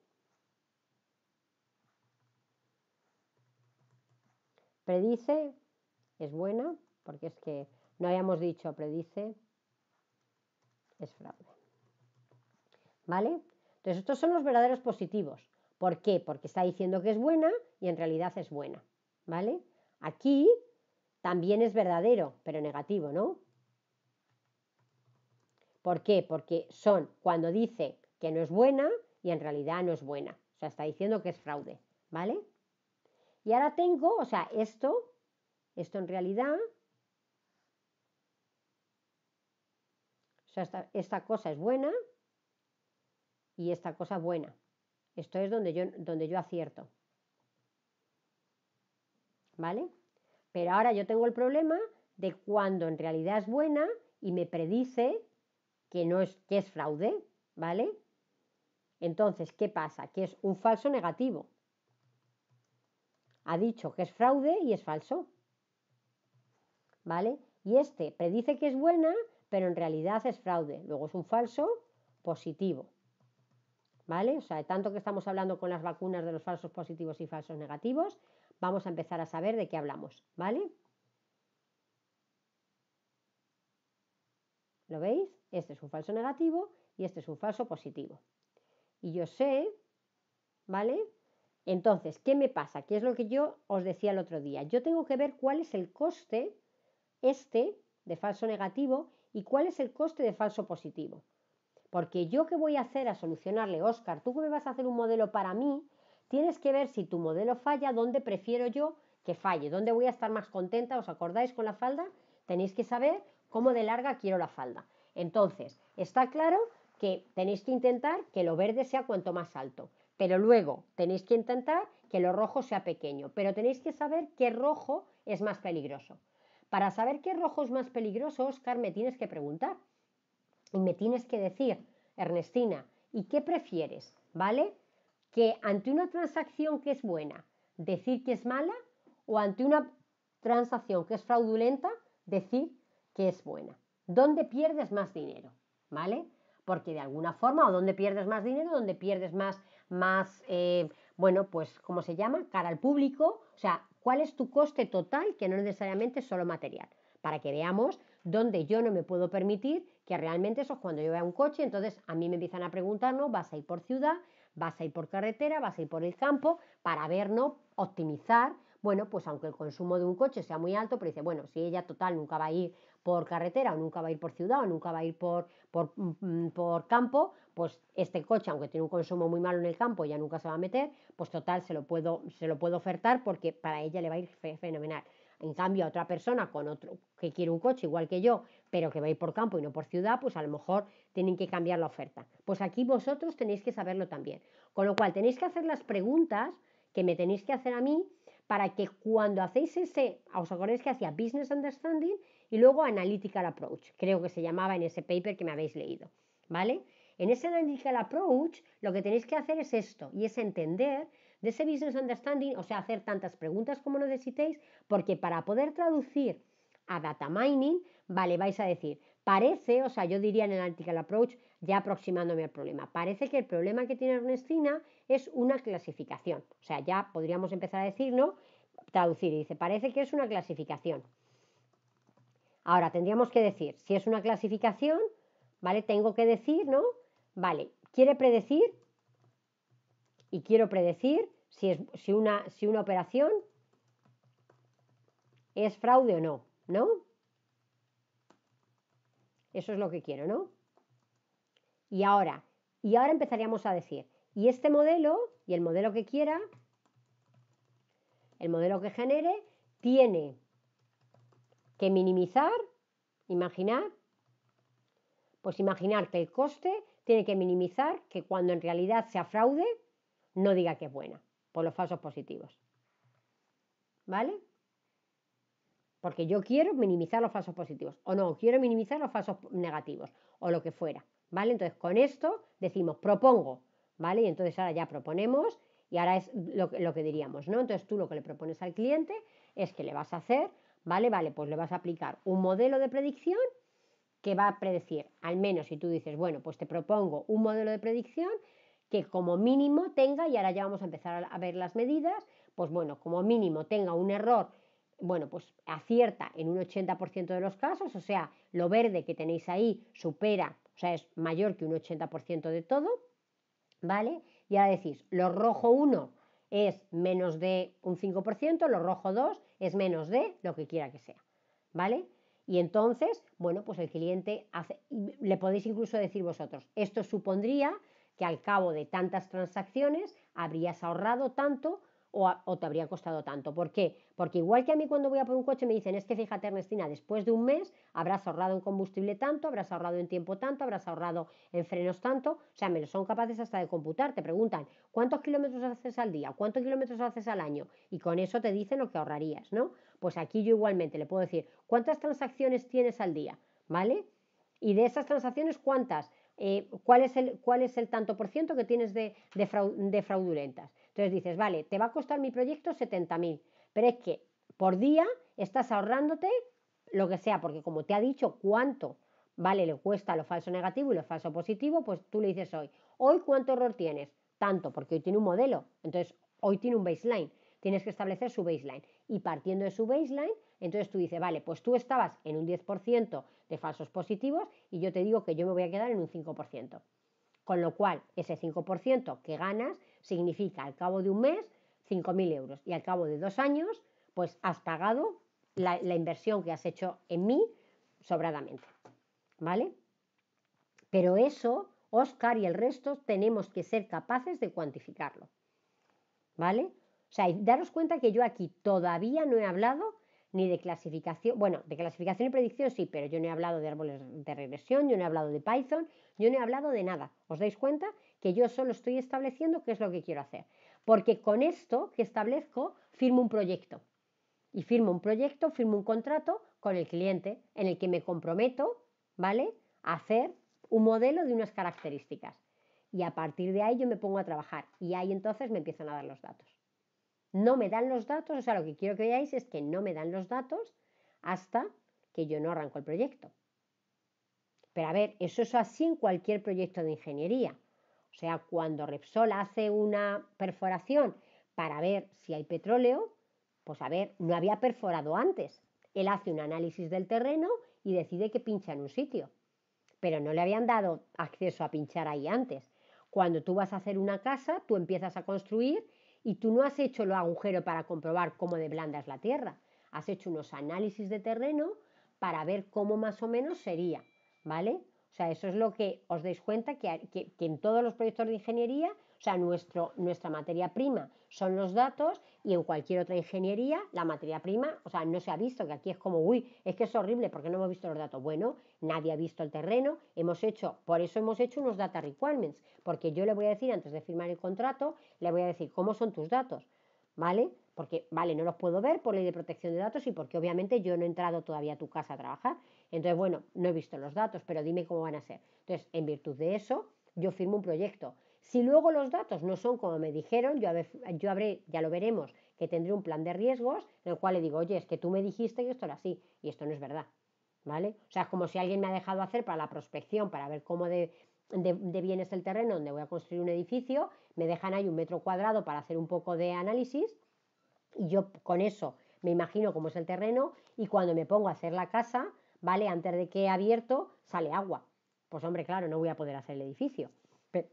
Predice es buena, porque es que no habíamos dicho predice es fraude. ¿Vale? Entonces, estos son los verdaderos positivos. ¿Por qué? Porque está diciendo que es buena y en realidad es buena. ¿Vale? Aquí también es verdadero, pero negativo, ¿no? ¿Por qué? Porque son cuando dice que no es buena y en realidad no es buena. O sea, está diciendo que es fraude. ¿Vale? Y ahora tengo, o sea, esto en realidad, o sea, esta cosa es buena y esta cosa buena. Esto es donde yo acierto. ¿Vale? Pero ahora yo tengo el problema de cuando en realidad es buena y me predice que es fraude, ¿vale? Entonces, ¿qué pasa? Que es un falso negativo. Ha dicho que es fraude y es falso, ¿vale? Y este predice que es buena, pero en realidad es fraude. Luego es un falso positivo, ¿vale? O sea, de tanto que estamos hablando con las vacunas de los falsos positivos y falsos negativos, vamos a empezar a saber de qué hablamos, ¿vale? ¿Lo veis? Este es un falso negativo y este es un falso positivo. Y yo sé, ¿vale? Entonces, ¿qué me pasa? ¿Qué es lo que yo os decía el otro día? Yo tengo que ver cuál es el coste de falso negativo y cuál es el coste de falso positivo. Porque yo, ¿qué voy a hacer a solucionarle? Óscar, tú que me vas a hacer un modelo para mí, tienes que ver si tu modelo falla, dónde prefiero yo que falle, dónde voy a estar más contenta. ¿Os acordáis con la falda? Tenéis que saber cómo de larga quiero la falda. Entonces, está claro que tenéis que intentar que lo verde sea cuanto más alto, pero luego tenéis que intentar que lo rojo sea pequeño, pero tenéis que saber qué rojo es más peligroso. Para saber qué rojo es más peligroso, Óscar, me tienes que preguntar y me tienes que decir, Ernestina, ¿y qué prefieres? ¿Vale? Que ante una transacción que es buena, decir que es mala, o ante una transacción que es fraudulenta, decir que es buena. ¿Dónde pierdes más dinero? ¿Vale? Porque de alguna forma, o dónde pierdes más dinero, donde pierdes más bueno, pues, ¿cómo se llama? Cara al público. O sea, ¿cuál es tu coste total? Que no necesariamente es solo material. Para que veamos dónde yo no me puedo permitir que realmente eso es cuando yo vea un coche, entonces a mí me empiezan a preguntar, ¿no? ¿Vas a ir por ciudad? ¿Vas a ir por carretera? ¿Vas a ir por el campo? Para ver, ¿no? Optimizar, bueno, pues aunque el consumo de un coche sea muy alto, pero dice, bueno, si ella total nunca va a ir por carretera o nunca va a ir por ciudad o nunca va a ir por campo, pues este coche, aunque tiene un consumo muy malo en el campo, ya nunca se va a meter, pues total se lo puedo ofertar porque para ella le va a ir fenomenal. En cambio, a otra persona con otro que quiere un coche igual que yo, pero que va a ir por campo y no por ciudad, pues a lo mejor tienen que cambiar la oferta. Pues aquí vosotros tenéis que saberlo también. Con lo cual, tenéis que hacer las preguntas que me tenéis que hacer a mí para que cuando hacéis os acordáis que hacía Business Understanding y luego Analytical Approach, creo que se llamaba en ese paper que me habéis leído, ¿vale? En ese Analytical Approach lo que tenéis que hacer es esto, y es entender de ese Business Understanding, o sea, hacer tantas preguntas como necesitéis, porque para poder traducir a Data Mining, vale, vais a decir, parece, o sea, yo diría en el Analytical Approach, ya aproximándome al problema, parece que el problema que tiene Ernestina es una clasificación, o sea, ya podríamos empezar a decirlo, traducir, y dice, parece que es una clasificación. Ahora, tendríamos que decir, si es una clasificación, ¿vale? Tengo que decir, ¿no? Vale, quiere predecir y quiero predecir si una operación es fraude o no, ¿no? Eso es lo que quiero, ¿no? Y ahora empezaríamos a decir, y este modelo, y el modelo que quiera, el modelo que genere, tiene que minimizar, imaginar que el coste tiene que minimizar que cuando en realidad sea fraude, no diga que es buena, por los falsos positivos. ¿Vale? Porque yo quiero minimizar los falsos positivos, o no, quiero minimizar los falsos negativos, o lo que fuera, ¿vale? Entonces, con esto decimos, propongo, ¿vale? Y entonces ahora ya proponemos, y ahora es lo que diríamos, ¿no? Entonces tú lo que le propones al cliente es que le vas a hacer, ¿vale? Vale, pues le vas a aplicar un modelo de predicción que va a predecir, al menos si tú dices, bueno, pues te propongo un modelo de predicción que como mínimo tenga, y ahora ya vamos a empezar a ver las medidas, pues bueno, como mínimo tenga un error, bueno, pues acierta en un 80% de los casos, o sea, lo verde que tenéis ahí supera, o sea, es mayor que un 80% de todo, ¿vale? Y ahora decís, lo rojo 1 es menos de un 5%, lo rojo 2 es menos de lo que quiera que sea, ¿vale? Y entonces, bueno, pues el cliente le podéis incluso decir vosotros, esto supondría que al cabo de tantas transacciones habrías ahorrado tanto o te habría costado tanto. ¿Por qué? Porque igual que a mí cuando voy a por un coche me dicen, es que fíjate Ernestina, después de un mes habrás ahorrado en combustible tanto, habrás ahorrado en tiempo tanto, habrás ahorrado en frenos tanto, o sea, me lo son capaces hasta de computar, te preguntan, ¿cuántos kilómetros haces al día? ¿Cuántos kilómetros haces al año? Y con eso te dicen lo que ahorrarías, ¿no? Pues aquí yo igualmente le puedo decir, ¿cuántas transacciones tienes al día? ¿Vale? Y de esas transacciones, ¿cuántas? ¿Cuál es el tanto por ciento que tienes de fraudulentas? Entonces dices, vale, te va a costar mi proyecto 70.000, pero es que por día estás ahorrándote lo que sea, porque como te ha dicho cuánto, vale, le cuesta lo falso negativo y lo falso positivo, pues tú le dices hoy ¿cuánto error tienes? Tanto, porque hoy tiene un modelo, entonces hoy tiene un baseline, tienes que establecer su baseline y partiendo de su baseline, entonces tú dices, vale, pues tú estabas en un 10% de falsos positivos y yo te digo que yo me voy a quedar en un 5%. Con lo cual, ese 5% que ganas significa al cabo de un mes 5.000 euros y al cabo de 2 años, pues has pagado la inversión que has hecho en mí sobradamente. ¿Vale? Pero eso, Oscar y el resto, tenemos que ser capaces de cuantificarlo. ¿Vale? O sea, daros cuenta que yo aquí todavía no he hablado ni de clasificación, bueno, de clasificación y predicción sí, pero yo no he hablado de árboles de regresión, yo no he hablado de Python, yo no he hablado de nada. ¿Os dais cuenta? Que yo solo estoy estableciendo qué es lo que quiero hacer. Porque con esto que establezco, firmo un proyecto. Y firmo un contrato con el cliente en el que me comprometo, ¿vale? A hacer un modelo de unas características. Y a partir de ahí yo me pongo a trabajar. Y ahí entonces me empiezan a dar los datos. No me dan los datos, o sea, lo que quiero que veáis es que no me dan los datos hasta que yo no arranco el proyecto. Pero a ver, eso es así en cualquier proyecto de ingeniería. O sea, cuando Repsol hace una perforación para ver si hay petróleo, pues a ver, no había perforado antes. Él hace un análisis del terreno y decide que pincha en un sitio. Pero no le habían dado acceso a pinchar ahí antes. Cuando tú vas a hacer una casa, tú empiezas a construir y tú no has hecho el agujero para comprobar cómo de blanda es la tierra, has hecho unos análisis de terreno para ver cómo más o menos sería, ¿vale? O sea, eso es lo que os deis cuenta que en todos los proyectos de ingeniería, o sea, nuestra materia prima son los datos y en cualquier otra ingeniería la materia prima, o sea, no se ha visto, que aquí es como, uy, es que es horrible porque no hemos visto los datos. Bueno, nadie ha visto el terreno, por eso hemos hecho unos data requirements, porque yo le voy a decir antes de firmar el contrato, le voy a decir cómo son tus datos, ¿vale? Porque, vale, no los puedo ver por ley de protección de datos y porque obviamente yo no he entrado todavía a tu casa a trabajar. Entonces, bueno, no he visto los datos, pero dime cómo van a ser. Entonces, en virtud de eso, yo firmo un proyecto. Si luego los datos no son como me dijeron, yo habré, ya lo veremos, que tendré un plan de riesgos en el cual le digo, oye, es que tú me dijiste que esto era así y esto no es verdad, ¿vale? O sea, es como si alguien me ha dejado hacer para la prospección, para ver cómo de bien es el terreno donde voy a construir un edificio, me dejan ahí 1 metro cuadrado para hacer un poco de análisis y yo con eso me imagino cómo es el terreno y cuando me pongo a hacer la casa, ¿vale? Antes de que he abierto, sale agua. Pues hombre, claro, no voy a poder hacer el edificio. Pero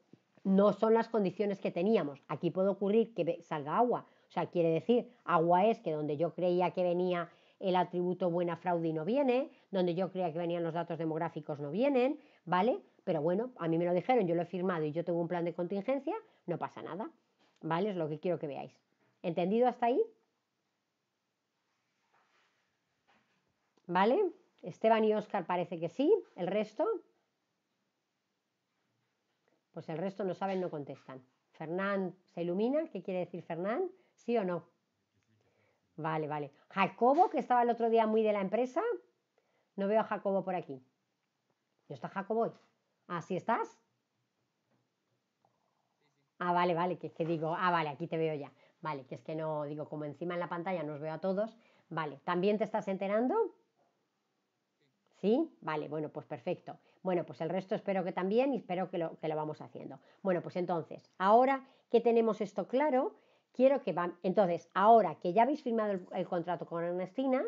no son las condiciones que teníamos. Aquí puede ocurrir que salga agua. O sea, quiere decir, agua es que donde yo creía que venía el atributo buena fraude y no viene, donde yo creía que venían los datos demográficos no vienen, ¿vale? Pero bueno, a mí me lo dijeron, yo lo he firmado y yo tengo un plan de contingencia, no pasa nada, ¿vale? Es lo que quiero que veáis. ¿Entendido hasta ahí? ¿Vale? Esteban y Óscar parece que sí. ¿El resto? Pues el resto no saben, no contestan. Fernán se ilumina. ¿Qué quiere decir Fernán? ¿Sí o no? Vale, vale. Jacobo, que estaba el otro día muy de la empresa. No veo a Jacobo por aquí. ¿No está Jacobo hoy? Ah, ¿sí estás? Ah, vale, vale, que digo, vale, aquí te veo ya. Vale, que es que no, digo, como encima en la pantalla no os veo a todos. Vale, ¿también te estás enterando? ¿Sí? Vale, bueno, pues perfecto. Bueno, pues el resto espero que también y espero que lo vamos haciendo. Bueno, pues entonces, ahora que tenemos esto claro, quiero que van. Entonces, ahora que ya habéis firmado el contrato con Ernestina,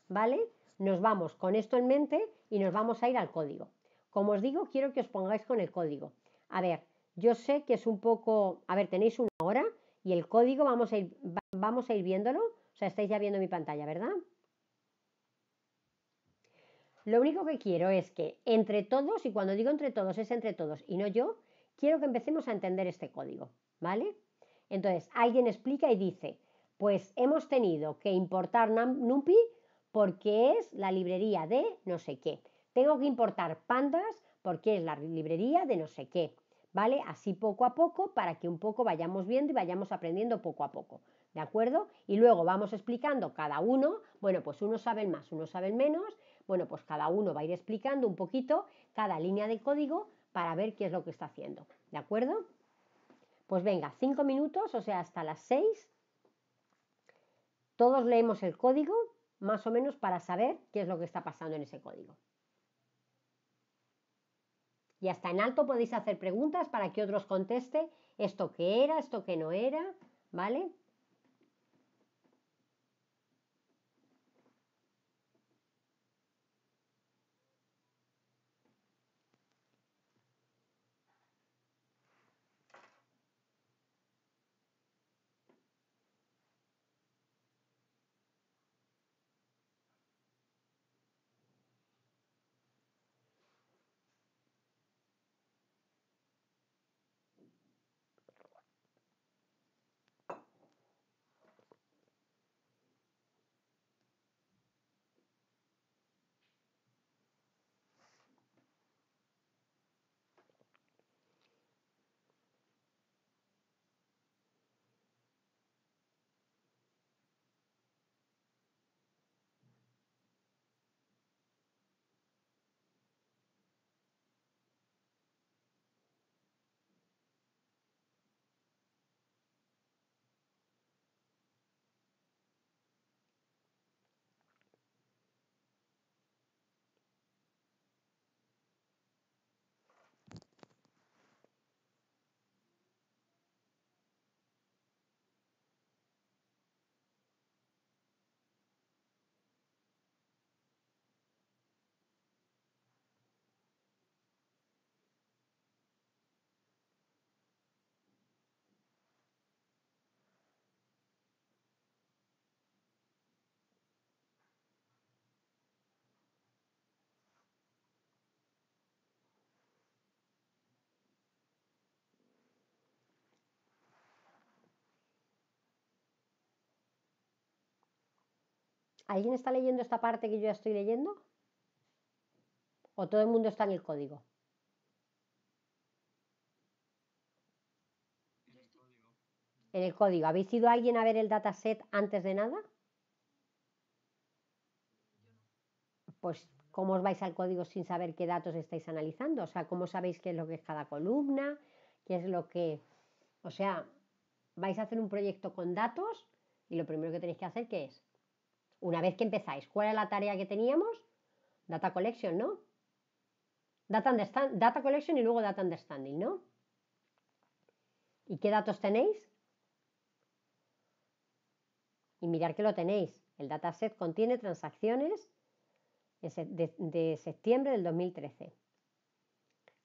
¿vale? Nos vamos con esto en mente y nos vamos a ir al código. Como os digo, quiero que os pongáis con el código. A ver, yo sé que es un poco. A ver, tenéis una hora y el código vamos a ir viéndolo. O sea, estáis ya viendo mi pantalla, ¿verdad? Lo único que quiero es que entre todos, y cuando digo entre todos es entre todos y no yo, quiero que empecemos a entender este código, ¿vale? Entonces, alguien explica y dice, pues hemos tenido que importar NumPy porque es la librería de no sé qué. Tengo que importar pandas porque es la librería de no sé qué, ¿vale? Así poco a poco para que un poco vayamos viendo y vayamos aprendiendo poco a poco, ¿de acuerdo? Y luego vamos explicando cada uno, bueno, pues unos saben más, unos saben menos, bueno, pues cada uno va a ir explicando un poquito cada línea de código para ver qué es lo que está haciendo, ¿de acuerdo? Pues venga, 5 minutos, o sea, hasta las 6, todos leemos el código, más o menos para saber qué es lo que está pasando en ese código. Y hasta en alto podéis hacer preguntas para que otros conteste esto que era, esto que no era, ¿vale? ¿Alguien está leyendo esta parte que yo ya estoy leyendo? ¿O todo el mundo está en el código? En el código. ¿Habéis ido alguien a ver el dataset antes de nada? Pues, ¿cómo os vais al código sin saber qué datos estáis analizando? O sea, ¿cómo sabéis qué es lo que es cada columna? ¿Qué es lo que...? O sea, vais a hacer un proyecto con datos y lo primero que tenéis que hacer, ¿qué es? Una vez que empezáis, ¿cuál es la tarea que teníamos? Data collection, ¿no? Data collection y luego data understanding, ¿no? ¿Y qué datos tenéis? Y mirar que lo tenéis. El dataset contiene transacciones de septiembre del 2013.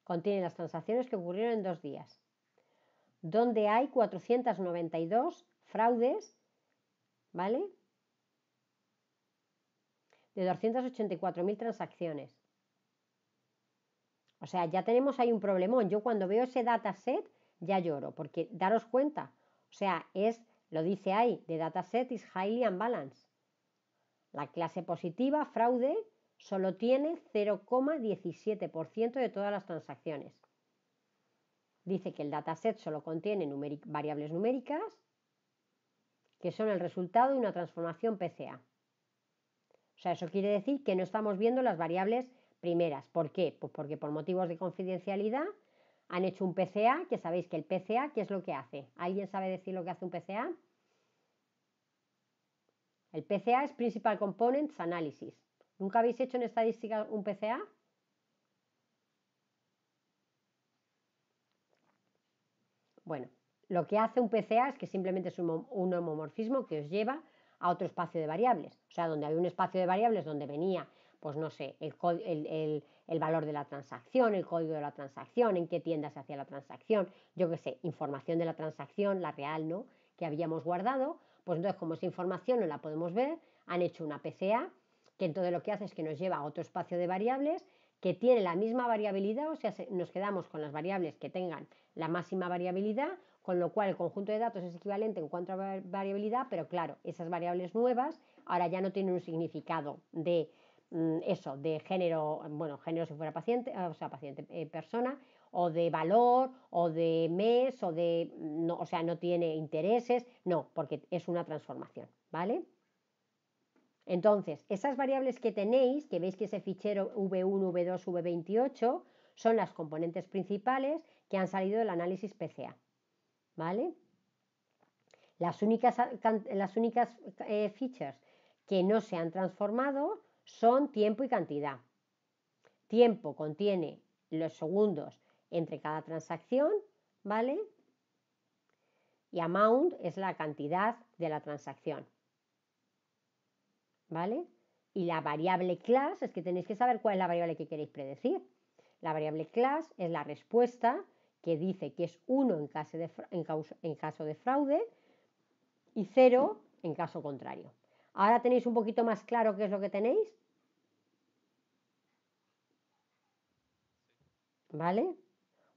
Contiene las transacciones que ocurrieron en 2 días, donde hay 492 fraudes, ¿vale? De 284.000 transacciones. O sea, ya tenemos ahí un problemón. Yo cuando veo ese dataset ya lloro, porque daros cuenta, o sea, lo dice ahí, the dataset is highly unbalanced. La clase positiva, fraude, solo tiene 0,17% de todas las transacciones. Dice que el dataset solo contiene variables numéricas que son el resultado de una transformación PCA. O sea, eso quiere decir que no estamos viendo las variables primeras. ¿Por qué? Pues porque por motivos de confidencialidad han hecho un PCA, que sabéis que el PCA, ¿qué es lo que hace? ¿Alguien sabe decir lo que hace un PCA? El PCA es Principal Components Analysis. ¿Nunca habéis hecho en estadística un PCA? Bueno, lo que hace un PCA es que simplemente es un homomorfismo que os lleva a otro espacio de variables. O sea, donde había un espacio de variables donde venía, pues no sé, el valor de la transacción, el código de la transacción, en qué tienda se hacía la transacción, yo qué sé, información de la transacción, la real, ¿no? Que habíamos guardado. Pues entonces, como esa información no la podemos ver, han hecho una PCA que entonces lo que hace es que nos lleva a otro espacio de variables que tiene la misma variabilidad, o sea, nos quedamos con las variables que tengan la máxima variabilidad, con lo cual el conjunto de datos es equivalente en cuanto a variabilidad, pero claro, esas variables nuevas ahora ya no tienen un significado de eso, de género, bueno, género si fuera paciente, o sea, paciente, persona, o de valor, o de mes, o de, no, o sea, no tiene intereses, no, porque es una transformación, ¿vale? Entonces, esas variables que tenéis, que veis que ese fichero V1, V2, V28, son las componentes principales que han salido del análisis PCA, ¿vale? Las únicas features que no se han transformado son tiempo y cantidad. Tiempo contiene los segundos entre cada transacción, ¿vale? Y amount es la cantidad de la transacción, ¿vale? Y la variable class es que tenéis que saber cuál es la variable que queréis predecir. La variable class es la respuesta que dice que es 1 en caso de fraude y 0 en caso contrario. ¿Ahora tenéis un poquito más claro qué es lo que tenéis? ¿Vale?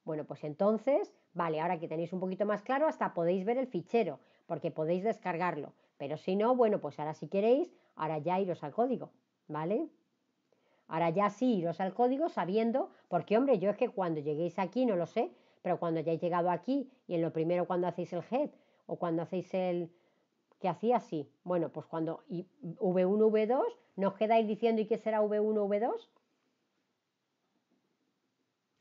Bueno, pues entonces, vale, ahora que tenéis un poquito más claro, hasta podéis ver el fichero, porque podéis descargarlo. Pero si no, bueno, pues ahora si queréis, ahora ya iros al código, ¿vale? Ahora ya sí iros al código sabiendo, porque hombre, yo es que cuando lleguéis aquí, no lo sé, pero cuando hayáis llegado aquí y en lo primero cuando hacéis el head o cuando hacéis el... ¿Qué hacía así? Bueno, pues cuando V1, V2, ¿no os quedáis diciendo y qué será V1, V2?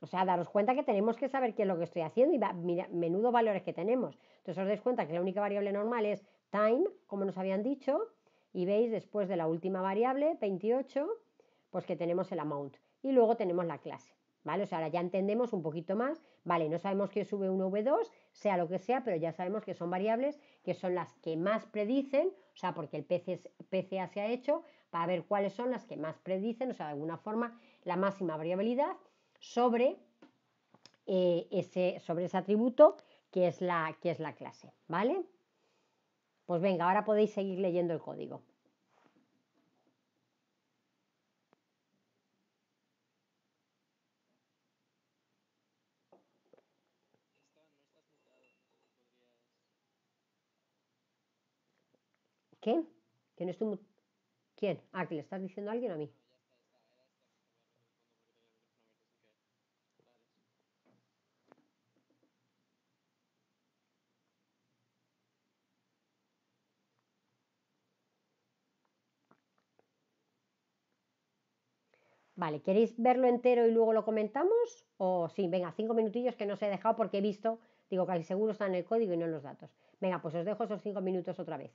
O sea, daros cuenta que tenemos que saber qué es lo que estoy haciendo y mira, menudo valores que tenemos. Entonces os dais cuenta que la única variable normal es time, como nos habían dicho, y veis después de la última variable, 28, pues que tenemos el amount. Y luego tenemos la clase, ¿vale? O sea, ahora ya entendemos un poquito más, ¿vale? No sabemos qué es V1, V2, sea lo que sea, pero ya sabemos que son variables que son las que más predicen, o sea, porque el PCA se ha hecho para ver cuáles son las que más predicen, o sea, de alguna forma, la máxima variabilidad sobre, sobre ese atributo que es la clase, ¿vale? Pues venga, ahora podéis seguir leyendo el código. ¿Qué? ¿Que no estoy ¿Quién? Ah, que le estás diciendo a alguien o a mí. Vale, ¿queréis verlo entero y luego lo comentamos? O sí, venga, 5 minutillos que no os he dejado porque he visto, digo, casi seguro está en el código y no en los datos. Venga, pues os dejo esos 5 minutos otra vez.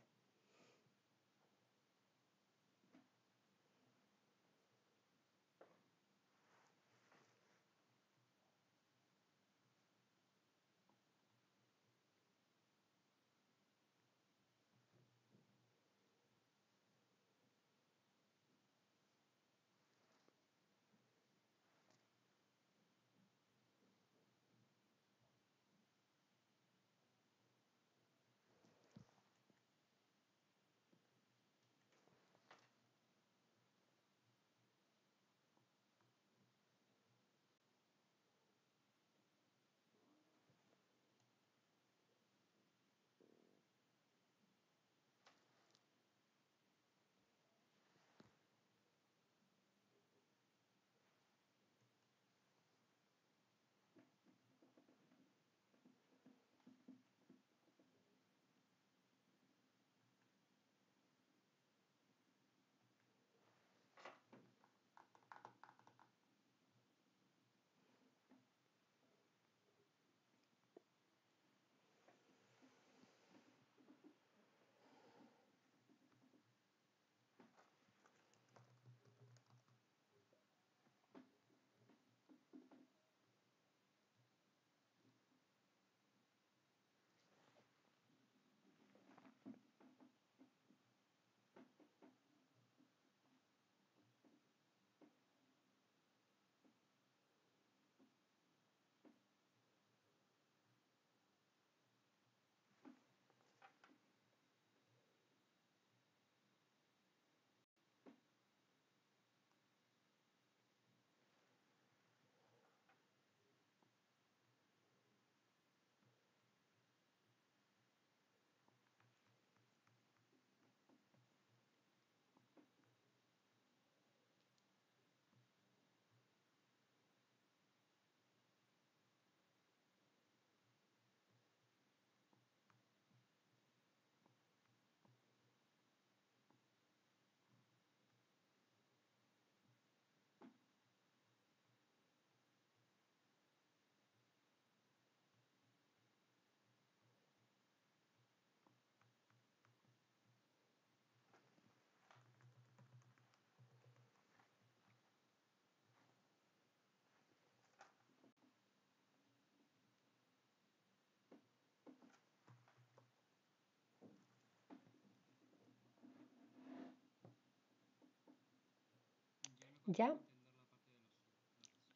¿Ya?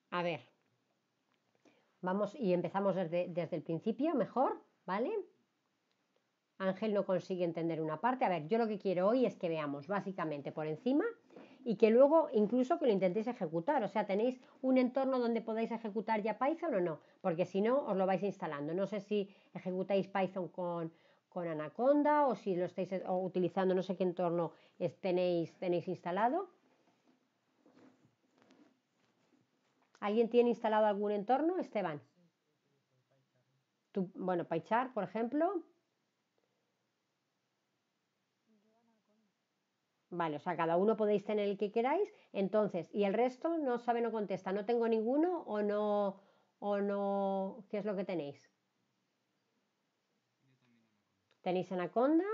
A ver, vamos y empezamos desde el principio, mejor, ¿vale? Ángel no consigue entender una parte. A ver, yo lo que quiero hoy es que veamos básicamente por encima y que luego incluso que lo intentéis ejecutar. O sea, tenéis un entorno donde podáis ejecutar ya Python o no, porque si no, os lo vais instalando. No sé si ejecutáis Python con Anaconda o si lo estáis utilizando, no sé qué entorno tenéis instalado. ¿Alguien tiene instalado algún entorno, Esteban? Tú, bueno, PyChart, por ejemplo. Vale, o sea, cada uno podéis tener el que queráis, entonces, y el resto no sabe, no contesta, no tengo ninguno o no, ¿qué es lo que tenéis? ¿Tenéis Anaconda?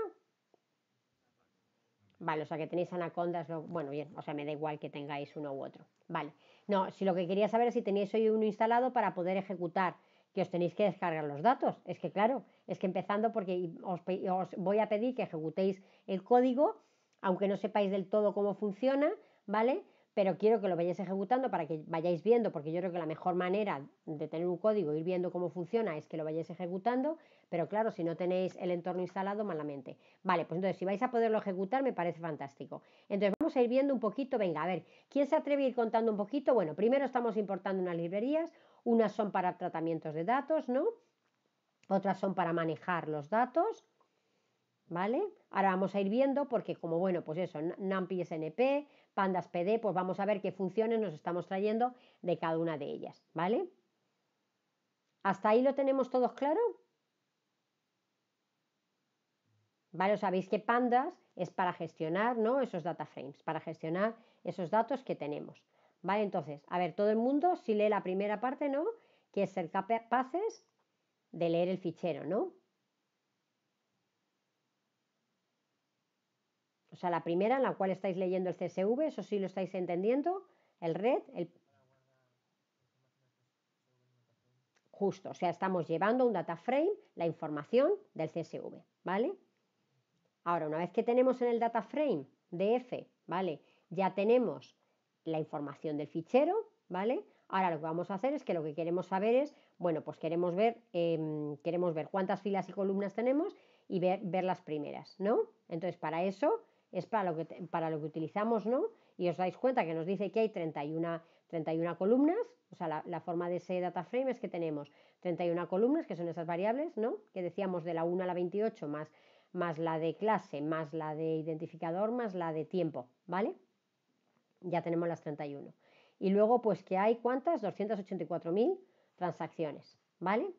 Vale, o sea, que tenéis Anaconda, bueno, bien, o sea, me da igual que tengáis uno u otro. Vale, no, si lo que quería saber es si tenéis hoy uno instalado para poder ejecutar, que os tenéis que descargar los datos. Es que claro, es que empezando porque os voy a pedir que ejecutéis el código, aunque no sepáis del todo cómo funciona, ¿vale? Pero quiero que lo vayáis ejecutando para que vayáis viendo, porque yo creo que la mejor manera de tener un código, ir viendo cómo funciona, es que lo vayáis ejecutando, pero claro, si no tenéis el entorno instalado, malamente. Vale, pues entonces si vais a poderlo ejecutar me parece fantástico. Entonces vamos a ir viendo un poquito, venga, a ver, ¿quién se atreve a ir contando un poquito? Bueno, primero estamos importando unas librerías, unas son para tratamientos de datos, ¿no? Otras son para manejar los datos. ¿vale? Ahora vamos a ir viendo porque como bueno, pues eso, NumPy SNP, Pandas PD, pues vamos a ver qué funciones nos estamos trayendo de cada una de ellas, ¿vale? ¿Hasta ahí lo tenemos todos claro? ¿Vale? Sabéis que Pandas es para gestionar, ¿no? Esos data frames, para gestionar esos datos que tenemos, ¿vale? Entonces, a ver, todo el mundo si lee la primera parte, ¿no? Que es ser capaces de leer el fichero, ¿no? O sea, la primera en la cual estáis leyendo el CSV, eso sí lo estáis entendiendo, el red, justo, o sea, estamos llevando un data frame, la información del CSV, ¿vale? Ahora, una vez que tenemos en el data frame DF, ¿vale? Ya tenemos la información del fichero, ¿vale? Ahora lo que vamos a hacer es que lo que queremos saber es, bueno, pues queremos ver cuántas filas y columnas tenemos y ver las primeras, ¿no? Entonces, para eso es para lo que utilizamos, ¿no? Y os dais cuenta que nos dice que hay 31 columnas, o sea, la forma de ese data frame es que tenemos 31 columnas, que son esas variables, ¿no? Que decíamos de la 1 a la 28 más la de clase, más la de identificador, más la de tiempo, ¿vale? Ya tenemos las 31. Y luego, pues que hay ¿cuántas? 284.000 transacciones, ¿vale?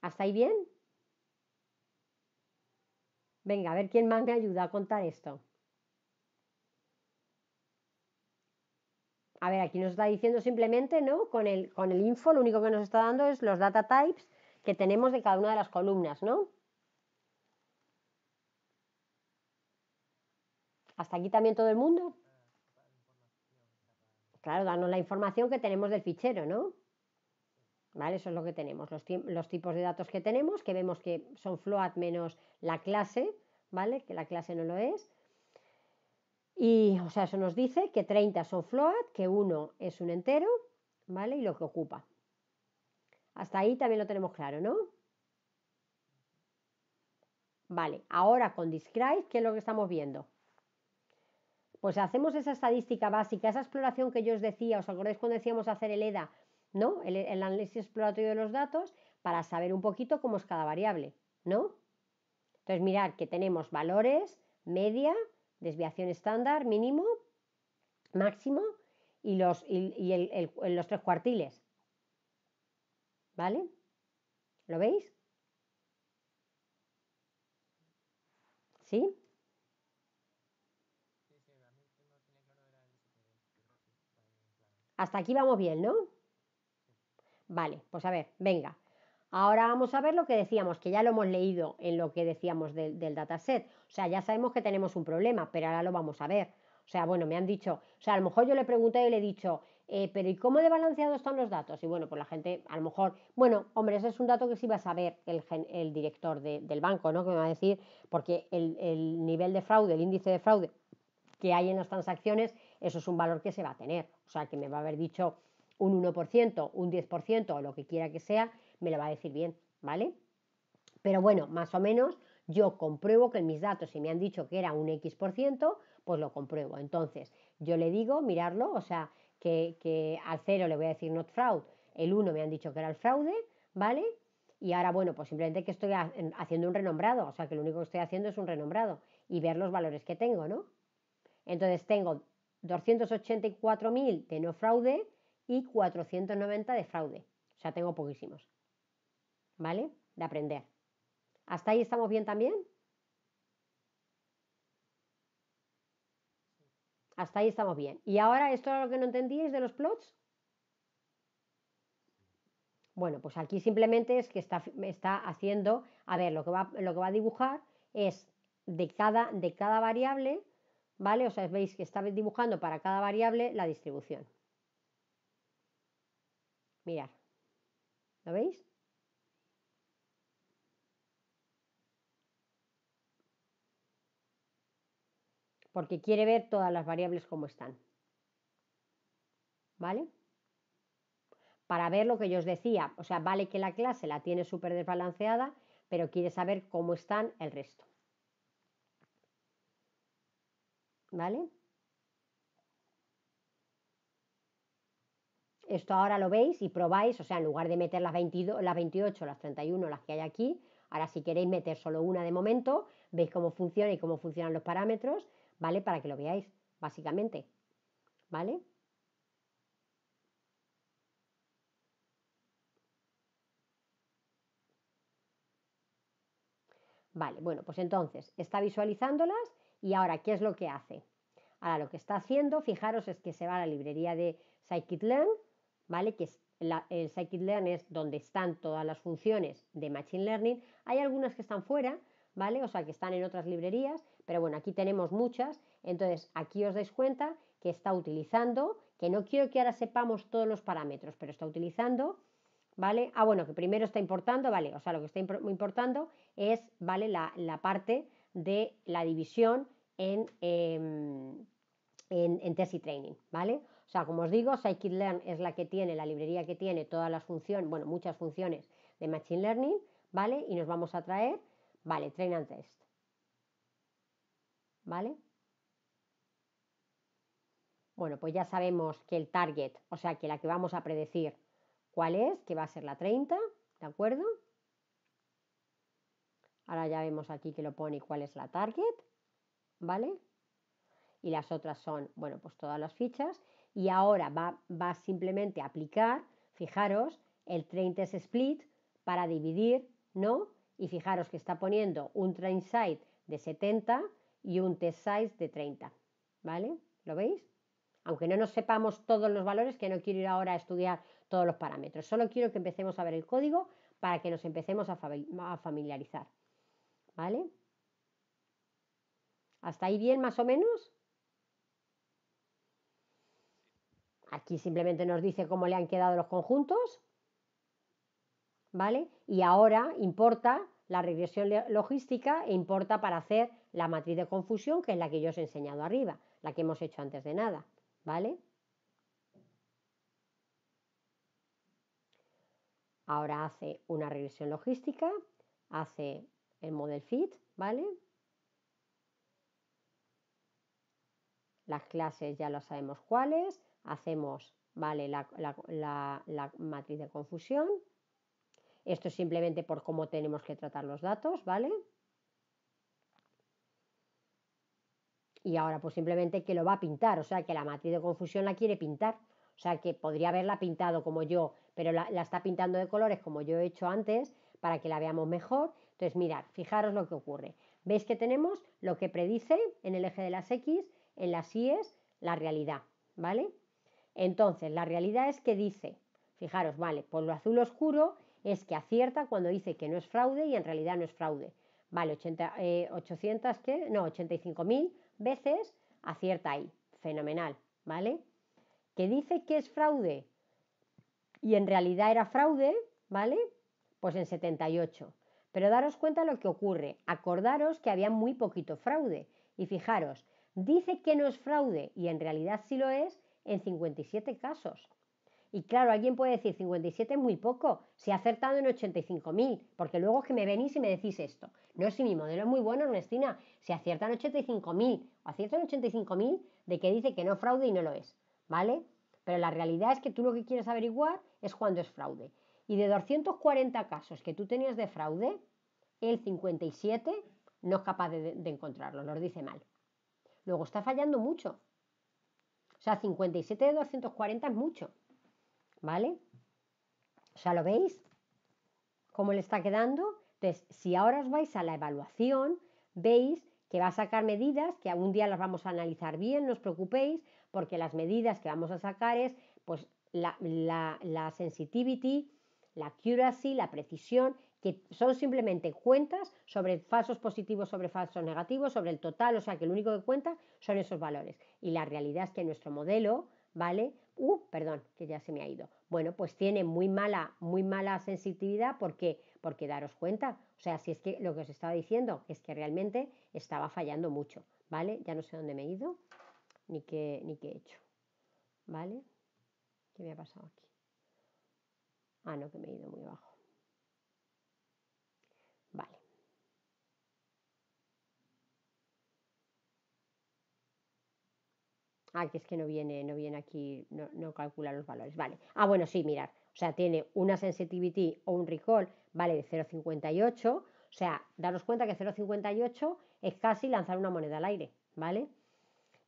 ¿Hasta ahí bien? Venga, a ver quién más me ayuda a contar esto. A ver, aquí nos está diciendo simplemente, ¿no? Con el info, lo único que nos está dando es los data types que tenemos de cada una de las columnas, ¿no? ¿Hasta aquí también todo el mundo? Claro, darnos la información que tenemos del fichero, ¿no? ¿Vale? Eso es lo que tenemos, los tipos de datos que tenemos, que vemos que son float menos la clase, ¿vale? Que la clase no lo es. Y, o sea, eso nos dice que 30 son float, que 1 es un entero, ¿vale? Y lo que ocupa. Hasta ahí también lo tenemos claro, ¿no? Vale, ahora con describe, ¿qué es lo que estamos viendo? Pues hacemos esa estadística básica, esa exploración que yo os decía, ¿os acordáis cuando decíamos hacer el EDA, ¿no? El análisis exploratorio de los datos para saber un poquito cómo es cada variable, ¿no? Entonces, mirad que tenemos valores, media, desviación estándar, mínimo, máximo y los tres cuartiles, ¿vale? ¿Lo veis? ¿Sí? Hasta aquí vamos bien, ¿no? Vale, pues a ver, venga. Ahora vamos a ver lo que decíamos, que ya lo hemos leído en lo que decíamos del dataset. O sea, ya sabemos que tenemos un problema, pero ahora lo vamos a ver. O sea, bueno, me han dicho, o sea, a lo mejor yo le pregunté y le he dicho, pero ¿y cómo de balanceado están los datos? Y bueno, pues la gente, a lo mejor, bueno, hombre, ese es un dato que sí va a saber el director del banco, ¿no? Que me va a decir, porque el nivel de fraude, el índice de fraude que hay en las transacciones, eso es un valor que se va a tener. O sea, que me va a haber dicho un 1%, un 10% o lo que quiera que sea, me lo va a decir bien, ¿vale? Pero bueno, más o menos yo compruebo que en mis datos, si me han dicho que era un X%, pues lo compruebo. Entonces, yo le digo, mirarlo, o sea, que al 0 le voy a decir not fraud, el 1 me han dicho que era el fraude, ¿vale? Y ahora, bueno, pues simplemente que estoy haciendo un renombrado, o sea, que lo único que estoy haciendo es un renombrado y ver los valores que tengo, ¿no? Entonces tengo 284.000 de no fraude y 490 de fraude. O sea, tengo poquísimos. ¿Vale? De aprender. ¿Hasta ahí estamos bien también? Hasta ahí estamos bien. Y ahora, ¿esto es lo que no entendíais de los plots? Bueno, pues aquí simplemente es que está haciendo, a ver, lo que va a dibujar es de cada variable, ¿vale? O sea, veis que está dibujando para cada variable la distribución. Mirad, ¿lo veis? Porque quiere ver todas las variables como están, ¿vale? Para ver lo que yo os decía, o sea, vale que la clase la tiene súper desbalanceada, pero quiere saber cómo están el resto, ¿vale? Esto ahora lo veis y probáis, o sea, en lugar de meter las 22, las 28, las 31, las que hay aquí, Ahora, si queréis meter solo una de momento, veis cómo funciona y cómo funcionan los parámetros, ¿vale? Para que lo veáis, básicamente, ¿vale? Vale, bueno, pues entonces está visualizándolas y ahora, ¿qué es lo que hace? Ahora lo que está haciendo, fijaros, es que se va a la librería de scikit-learn, ¿vale? Que es el scikit-learn es donde están todas las funciones de Machine Learning. Hay algunas que están fuera, ¿vale? O sea, que están en otras librerías, pero bueno, aquí tenemos muchas. Entonces, aquí os dais cuenta que está utilizando, que no quiero que ahora sepamos todos los parámetros, pero está utilizando, ¿vale? Ah, bueno, que primero está importando, ¿vale? O sea, lo que está importando es, ¿vale? La parte de la división en test y training, ¿vale? O sea, como os digo, scikit-learn es la que tiene, la librería que tiene todas las funciones, bueno, muchas funciones de Machine Learning, ¿vale? Y nos vamos a traer, ¿vale? Train and test, ¿vale? Bueno, pues ya sabemos que el target, o sea, que la que vamos a predecir, ¿cuál es? Que va a ser la 30, ¿de acuerdo? Ahora ya vemos aquí que lo pone cuál es la target, ¿vale? Y las otras son, bueno, pues todas las fichas. Y ahora va simplemente a aplicar, fijaros, el train test split para dividir, ¿no? Y fijaros que está poniendo un train size de 70 y un test size de 30, ¿vale? ¿Lo veis? Aunque no nos sepamos todos los valores, que no quiero ir ahora a estudiar todos los parámetros. Solo quiero que empecemos a ver el código para que nos empecemos a familiarizar, ¿vale? ¿Hasta ahí bien, más o menos? Aquí simplemente nos dice cómo le han quedado los conjuntos, ¿vale? Y ahora importa la regresión logística e importa para hacer la matriz de confusión, que es la que yo os he enseñado arriba, la que hemos hecho antes de nada, ¿vale? Ahora hace una regresión logística, hace el model fit, ¿vale? Las clases ya lo sabemos cuáles, hacemos, ¿vale? La matriz de confusión. Esto es simplemente por cómo tenemos que tratar los datos, ¿vale? Y ahora pues simplemente que lo va a pintar, o sea que la matriz de confusión la quiere pintar, o sea que podría haberla pintado como yo, pero la está pintando de colores como yo he hecho antes para que la veamos mejor. Entonces mirad, fijaros lo que ocurre, veis que tenemos lo que predice en el eje de las X, en las Y es la realidad, ¿vale? Entonces la realidad es que dice, fijaros, vale, pues lo azul oscuro es que acierta cuando dice que no es fraude y en realidad no es fraude, vale, 800, ¿qué? No, 85.000 veces acierta ahí, fenomenal, ¿vale? Que dice que es fraude y en realidad era fraude, ¿vale? Pues en 78. Pero daros cuenta lo que ocurre, acordaros que había muy poquito fraude y fijaros, dice que no es fraude y en realidad sí lo es en 57 casos. Y claro, alguien puede decir 57 es muy poco, si ha acertado en 85.000, porque luego es que me venís y me decís esto. No, si mi modelo es muy bueno, Ernestina, si aciertan 85.000 o aciertan 85.000 de que dice que no fraude y no lo es, ¿vale? Pero la realidad es que tú lo que quieres averiguar es cuándo es fraude. Y de 240 casos que tú tenías de fraude, el 57 no es capaz de encontrarlo, los dice mal. Luego está fallando mucho. O sea, 57 de 240 es mucho. ¿Vale? O sea, ¿lo veis? ¿Cómo le está quedando? Entonces, si ahora os vais a la evaluación, veis que va a sacar medidas, que algún día las vamos a analizar bien, no os preocupéis, porque las medidas que vamos a sacar es pues la sensitivity, la accuracy, la precisión, que son simplemente cuentas sobre falsos positivos, sobre falsos negativos, sobre el total, o sea que lo único que cuenta son esos valores. Y la realidad es que nuestro modelo, ¿vale? Perdón, que ya se me ha ido. Bueno, pues tiene muy mala sensitividad porque daros cuenta, o sea, si es que lo que os estaba diciendo es que realmente estaba fallando mucho, ¿vale? Ya no sé dónde me he ido ni qué he hecho, ¿vale? ¿Qué me ha pasado aquí? Ah, no, que me he ido muy abajo. Vale. Ah, que es que no viene aquí, no calcula los valores. Vale. Ah, bueno, sí, mirad. O sea, tiene una sensitivity o un recall, vale, de 0,58. O sea, daros cuenta que 0,58 es casi lanzar una moneda al aire, ¿vale?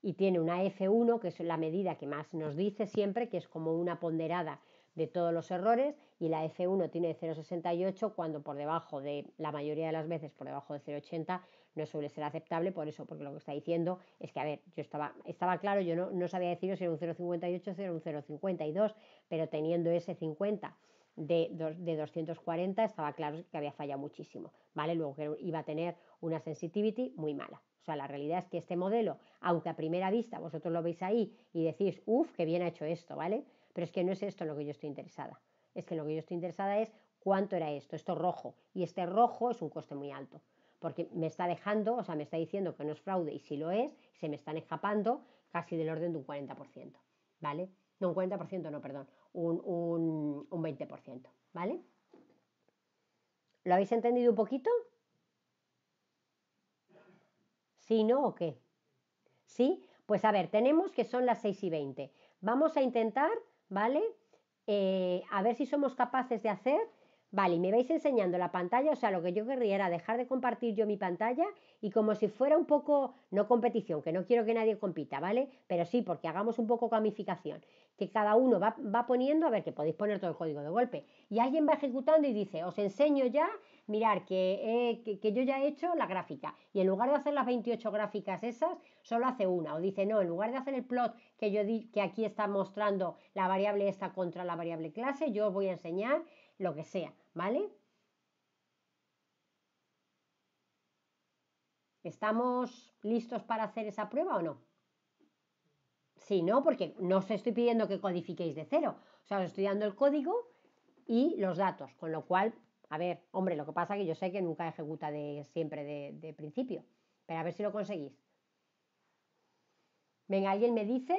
Y tiene una F1, que es la medida que más nos dice siempre, que es como una ponderada de todos los errores, y la F1 tiene 0,68 cuando por debajo de, la mayoría de las veces por debajo de 0,80 no suele ser aceptable, por eso, porque lo que está diciendo es que, a ver, yo estaba claro, yo no sabía deciros si era un 0,58 o si era un 0,52, pero teniendo ese 50 de 240 estaba claro que había fallado muchísimo, ¿vale? Luego que iba a tener una sensitivity muy mala. O sea, la realidad es que este modelo, aunque a primera vista vosotros lo veis ahí y decís, uff, qué bien ha hecho esto, ¿vale? Pero es que no es esto en lo que yo estoy interesada. Es que en lo que yo estoy interesada es cuánto era esto rojo. Y este rojo es un coste muy alto. Porque me está dejando, o sea, me está diciendo que no es fraude y si lo es, se me están escapando casi del orden de un 40%, ¿vale? No, un 40% no, perdón, un 20%, ¿vale? ¿Lo habéis entendido un poquito? ¿Sí, no o qué? ¿Sí? Pues a ver, tenemos que son las 6:20. Vamos a intentar, ¿vale? A ver si somos capaces de hacer. Vale, y me vais enseñando la pantalla, o sea, lo que yo querría era dejar de compartir yo mi pantalla y como si fuera un poco, no competición, que no quiero que nadie compita, ¿vale? Pero sí, porque hagamos un poco gamificación, que cada uno va poniendo, a ver, que podéis poner todo el código de golpe, y alguien va ejecutando y dice, os enseño ya, mirar que yo ya he hecho la gráfica, y en lugar de hacer las 28 gráficas esas, solo hace una, o dice, no, en lugar de hacer el plot que yo di, que aquí está mostrando la variable esta contra la variable clase, yo os voy a enseñar lo que sea, ¿vale? ¿Estamos listos para hacer esa prueba o no? Sí, ¿no? Porque no os estoy pidiendo que codifiquéis de cero, o sea, os estoy dando el código y los datos, con lo cual, a ver, hombre, lo que pasa es que yo sé que nunca ejecuta siempre de principio, pero a ver si lo conseguís. Venga, alguien me dice,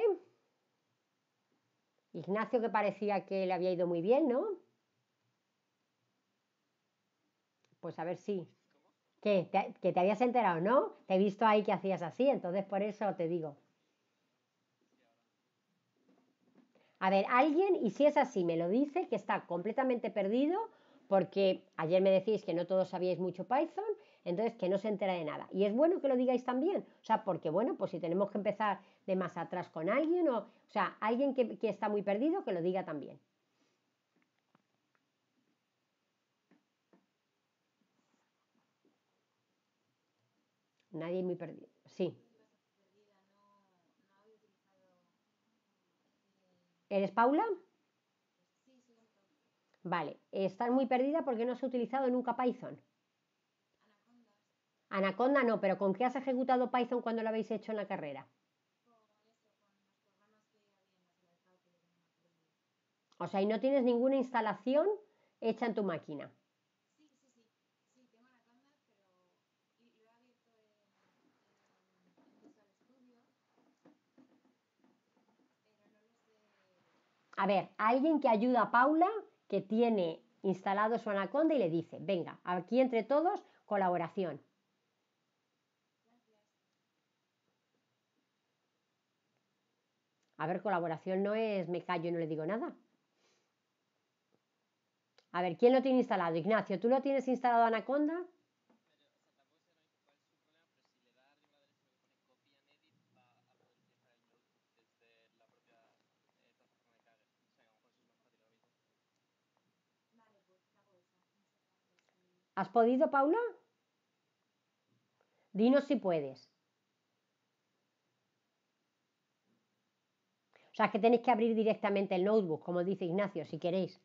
Ignacio, que parecía que le había ido muy bien, ¿no? Pues a ver si. Que te habías enterado, ¿no? Te he visto ahí que hacías así, entonces por eso te digo. A ver, alguien, y si es así, me lo dice, que está completamente perdido, porque ayer me decís que no todos sabíais mucho Python, entonces que no se entera de nada. Y es bueno que lo digáis también, o sea, porque bueno, pues si tenemos que empezar de más atrás con alguien, o sea, alguien que está muy perdido, que lo diga también. Nadie muy perdido. Sí. ¿Eres Paula? Vale, estás muy perdida porque no has utilizado nunca Python. Anaconda no, pero ¿con qué has ejecutado Python cuando lo habéis hecho en la carrera? O sea, y no tienes ninguna instalación hecha en tu máquina. A ver, alguien que ayuda a Paula, que tiene instalado su Anaconda y le dice, venga, aquí entre todos, colaboración. A ver, colaboración no es me callo y no le digo nada. A ver, ¿quién lo tiene instalado? Ignacio, ¿tú lo tienes instalado Anaconda? ¿Has podido, Paula? Dinos si puedes. O sea, que tenéis que abrir directamente el notebook, como dice Ignacio, si queréis.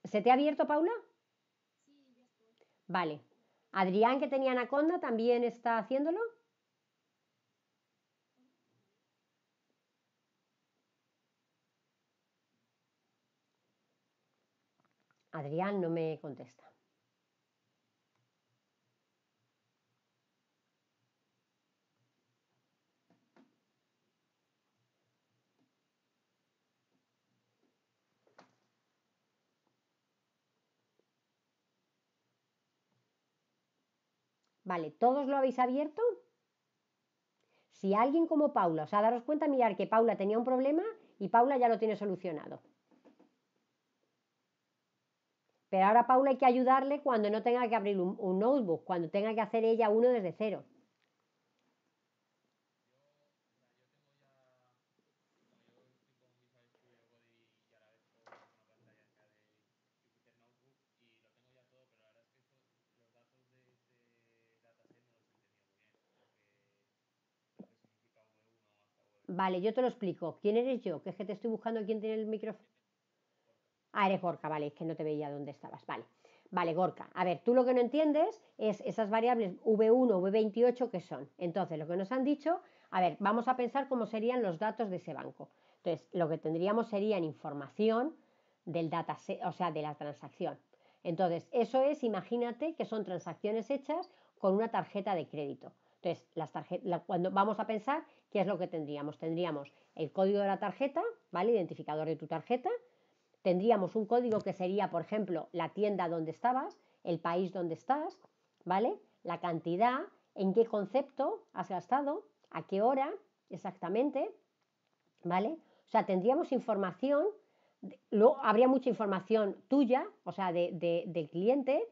¿Se te ha abierto, Paula? Vale. Adrián, que tenía Anaconda, también está haciéndolo. Adrián no me contesta. Vale, ¿todos lo habéis abierto? Si alguien como Paula, o sea, daros cuenta, mirar que Paula tenía un problema y Paula ya lo tiene solucionado. Pero ahora Paula hay que ayudarle cuando no tenga que abrir un notebook, cuando tenga que hacer ella uno desde cero. Vale, yo te lo explico. ¿Quién eres yo? Que es que te estoy buscando quién tiene el micrófono. Ah, eres Gorka, vale, es que no te veía dónde estabas. Vale, vale, Gorka. A ver, tú lo que no entiendes es esas variables V1, V28, ¿qué son? Entonces, lo que nos han dicho, a ver, vamos a pensar cómo serían los datos de ese banco. Entonces, lo que tendríamos serían información del dataset, o sea, de la transacción. Entonces, eso es, imagínate que son transacciones hechas con una tarjeta de crédito. Entonces, cuando vamos a pensar, ¿qué es lo que tendríamos? Tendríamos el código de la tarjeta, ¿vale? Identificador de tu tarjeta. Tendríamos un código que sería, por ejemplo, la tienda donde estabas, el país donde estás, ¿vale? La cantidad, en qué concepto has gastado, a qué hora exactamente, ¿vale? O sea, tendríamos información, luego habría mucha información tuya, o sea, del cliente,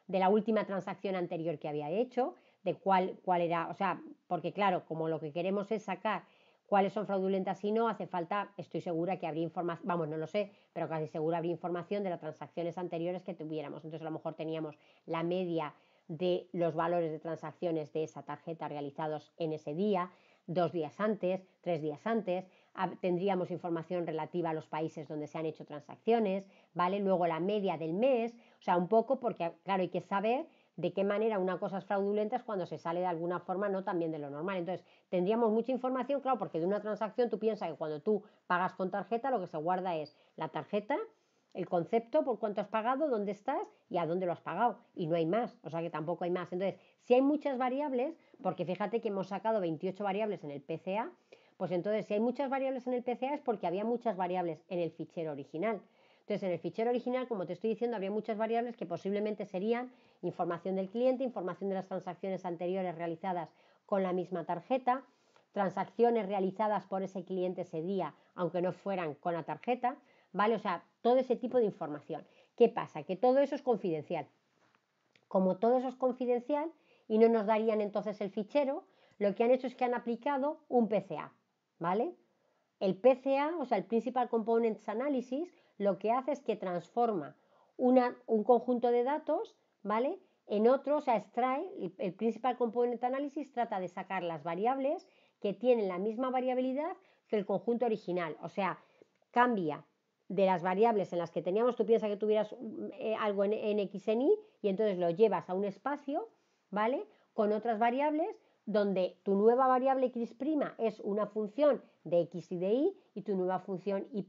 de la última transacción anterior que había hecho, de cuál era, o sea, porque claro, como lo que queremos es sacar cuáles son fraudulentas y no, hace falta, estoy segura que habría información, vamos, no lo sé, pero casi seguro habría información de las transacciones anteriores que tuviéramos. Entonces a lo mejor teníamos la media de los valores de transacciones de esa tarjeta realizados en ese día, 2 días antes, 3 días antes, tendríamos información relativa a los países donde se han hecho transacciones, ¿vale? Luego la media del mes, o sea, un poco porque, claro, hay que saber de qué manera una cosa es fraudulenta es cuando se sale de alguna forma no tan bien de lo normal. Entonces, tendríamos mucha información, claro, porque de una transacción tú piensas que cuando tú pagas con tarjeta lo que se guarda es la tarjeta, el concepto, por cuánto has pagado, dónde estás y a dónde lo has pagado. Y no hay más, o sea que tampoco hay más. Entonces, si hay muchas variables, porque fíjate que hemos sacado 28 variables en el PCA, pues entonces si hay muchas variables en el PCA es porque había muchas variables en el fichero original. Entonces, en el fichero original, como te estoy diciendo, habría muchas variables que posiblemente serían información del cliente, información de las transacciones anteriores realizadas con la misma tarjeta, transacciones realizadas por ese cliente ese día, aunque no fueran con la tarjeta, ¿vale? O sea, todo ese tipo de información. ¿Qué pasa? Que todo eso es confidencial. Como todo eso es confidencial y no nos darían entonces el fichero, lo que han hecho es que han aplicado un PCA, ¿vale? El PCA, o sea, el Principal Components Analysis, lo que hace es que transforma un conjunto de datos, ¿vale? En otro, o sea, extrae, el Principal Component Analysis trata de sacar las variables que tienen la misma variabilidad que el conjunto original, o sea, cambia de las variables en las que teníamos, tú piensas que tuvieras algo en X en Y y entonces lo llevas a un espacio, ¿vale? Con otras variables donde tu nueva variable x' es una función de x y de y tu nueva función y'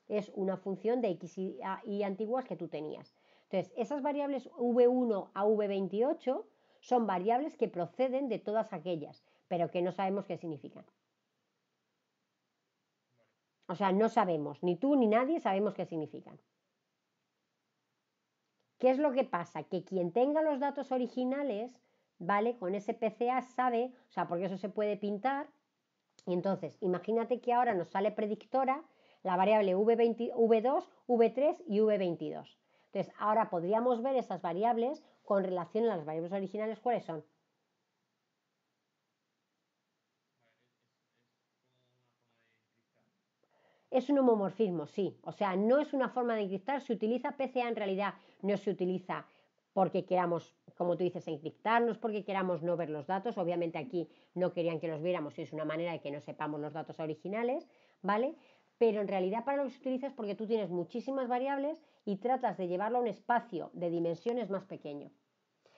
es una función de x y antiguas que tú tenías. Entonces, esas variables v1 a v28 son variables que proceden de todas aquellas, pero que no sabemos qué significan. O sea, no sabemos, ni tú ni nadie sabemos qué significan. ¿Qué es lo que pasa? Que quien tenga los datos originales, ¿vale? Con ese PCA sabe, o sea, porque eso se puede pintar. Y entonces, imagínate que ahora nos sale predictora la variable V2, V3 y V22. Entonces, ahora podríamos ver esas variables con relación a las variables originales, ¿cuáles son? Es un homomorfismo, sí. O sea, no es una forma de encriptar. Se utiliza PCA en realidad, no se utiliza porque queramos, como tú dices, encriptar, no es porque queramos no ver los datos. Obviamente aquí no querían que los viéramos y es una manera de que no sepamos los datos originales, ¿vale? Pero en realidad para lo que se utiliza es porque tú tienes muchísimas variables y tratas de llevarlo a un espacio de dimensiones más pequeño.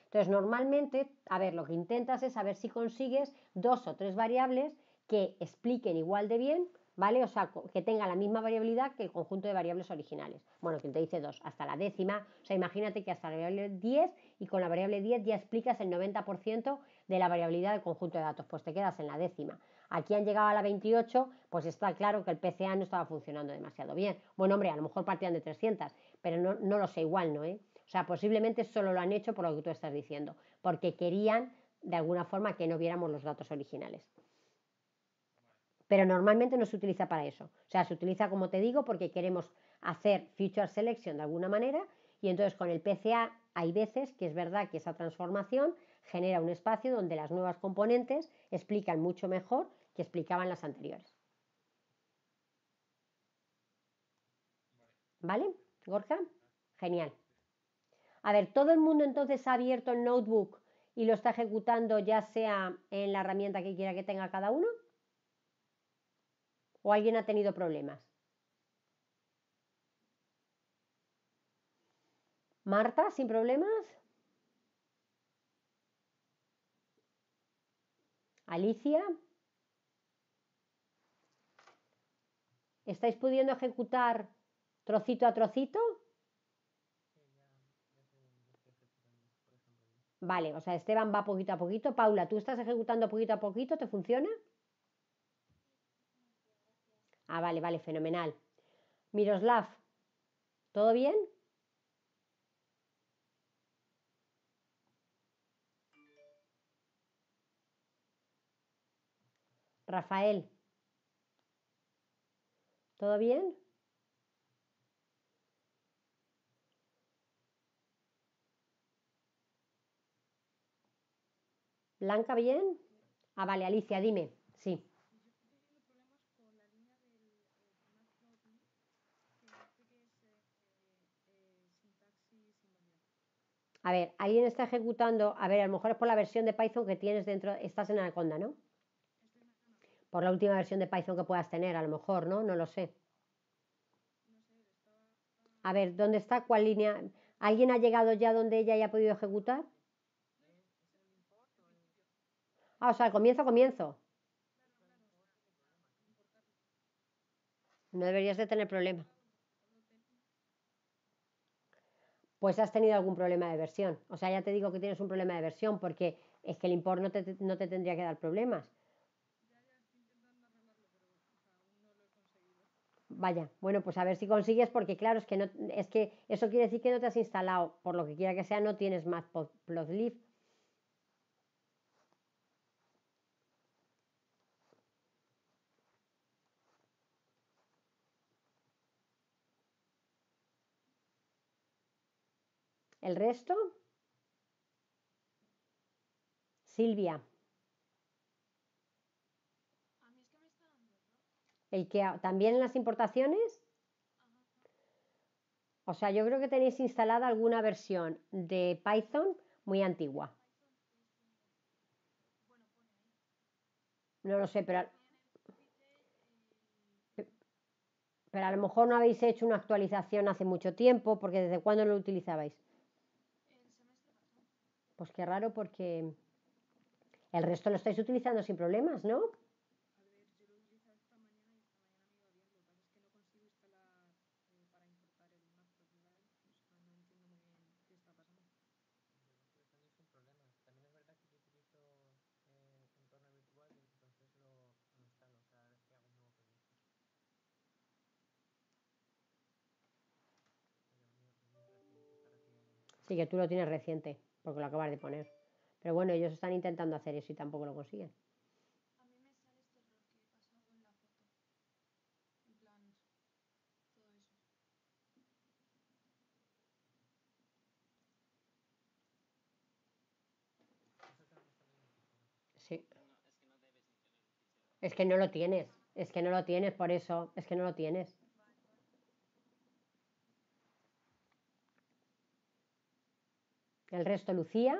Entonces, normalmente, a ver, lo que intentas es saber si consigues 2 o 3 variables que expliquen igual de bien, ¿vale? O sea, que tengan la misma variabilidad que el conjunto de variables originales. Bueno, quien te dice 2, hasta la décima, o sea, imagínate que hasta la variable 10 y con la variable 10 ya explicas el 90% de la variabilidad del conjunto de datos, pues te quedas en la décima. Aquí han llegado a la 28, pues está claro que el PCA no estaba funcionando demasiado bien. Bueno, hombre, a lo mejor partían de 300, pero no lo sé igual, ¿no? O sea, posiblemente solo lo han hecho por lo que tú estás diciendo, porque querían de alguna forma que no viéramos los datos originales. Pero normalmente no se utiliza para eso. O sea, se utiliza, como te digo, porque queremos hacer feature selection de alguna manera y entonces con el PCA hay veces que es verdad que esa transformación genera un espacio donde las nuevas componentes explican mucho mejor que explicaban las anteriores. ¿Vale, Gorka? Genial. A ver, ¿todo el mundo entonces ha abierto el notebook y lo está ejecutando ya sea en la herramienta que quiera que tenga cada uno? ¿O alguien ha tenido problemas? Marta, sin problemas. Alicia, ¿estáis pudiendo ejecutar trocito a trocito? Vale, o sea, Esteban va poquito a poquito. Paula, ¿tú estás ejecutando poquito a poquito? ¿Te funciona? Ah, vale, vale, fenomenal. Miroslav, ¿todo bien? Rafael, ¿todo bien? ¿Blanca, bien? Ah, vale, Alicia, dime. Sí. A ver, alguien está ejecutando, a ver, a lo mejor es por la versión de Python que tienes dentro, estás en Anaconda, ¿no? Por la última versión de Python que puedas tener, a lo mejor, ¿no? No lo sé. A ver, ¿dónde está? ¿Cuál línea? ¿Alguien ha llegado ya donde ella haya podido ejecutar? Ah, o sea, al comienzo, comienzo. No deberías de tener problema. Pues has tenido algún problema de versión. O sea, ya te digo que tienes un problema de versión porque es que el import no te tendría que dar problemas. Vaya, bueno, pues a ver si consigues, porque claro, es que no, es que eso quiere decir que no te has instalado, por lo que quiera que sea, no tienes Matplotlib. ¿El resto? Silvia, el que también en las importaciones, o sea, yo creo que tenéis instalada alguna versión de Python muy antigua. No lo sé, pero a lo mejor no habéis hecho una actualización hace mucho tiempo, porque ¿desde cuándo lo utilizabais? Pues qué raro, porque el resto lo estáis utilizando sin problemas, ¿no? Sí, que tú lo tienes reciente, porque lo acabas de poner. Pero bueno, ellos están intentando hacer eso y tampoco lo consiguen. Sí. Es que no lo tienes. Es que no lo tienes, por eso. Es que no lo tienes. El resto, Lucía.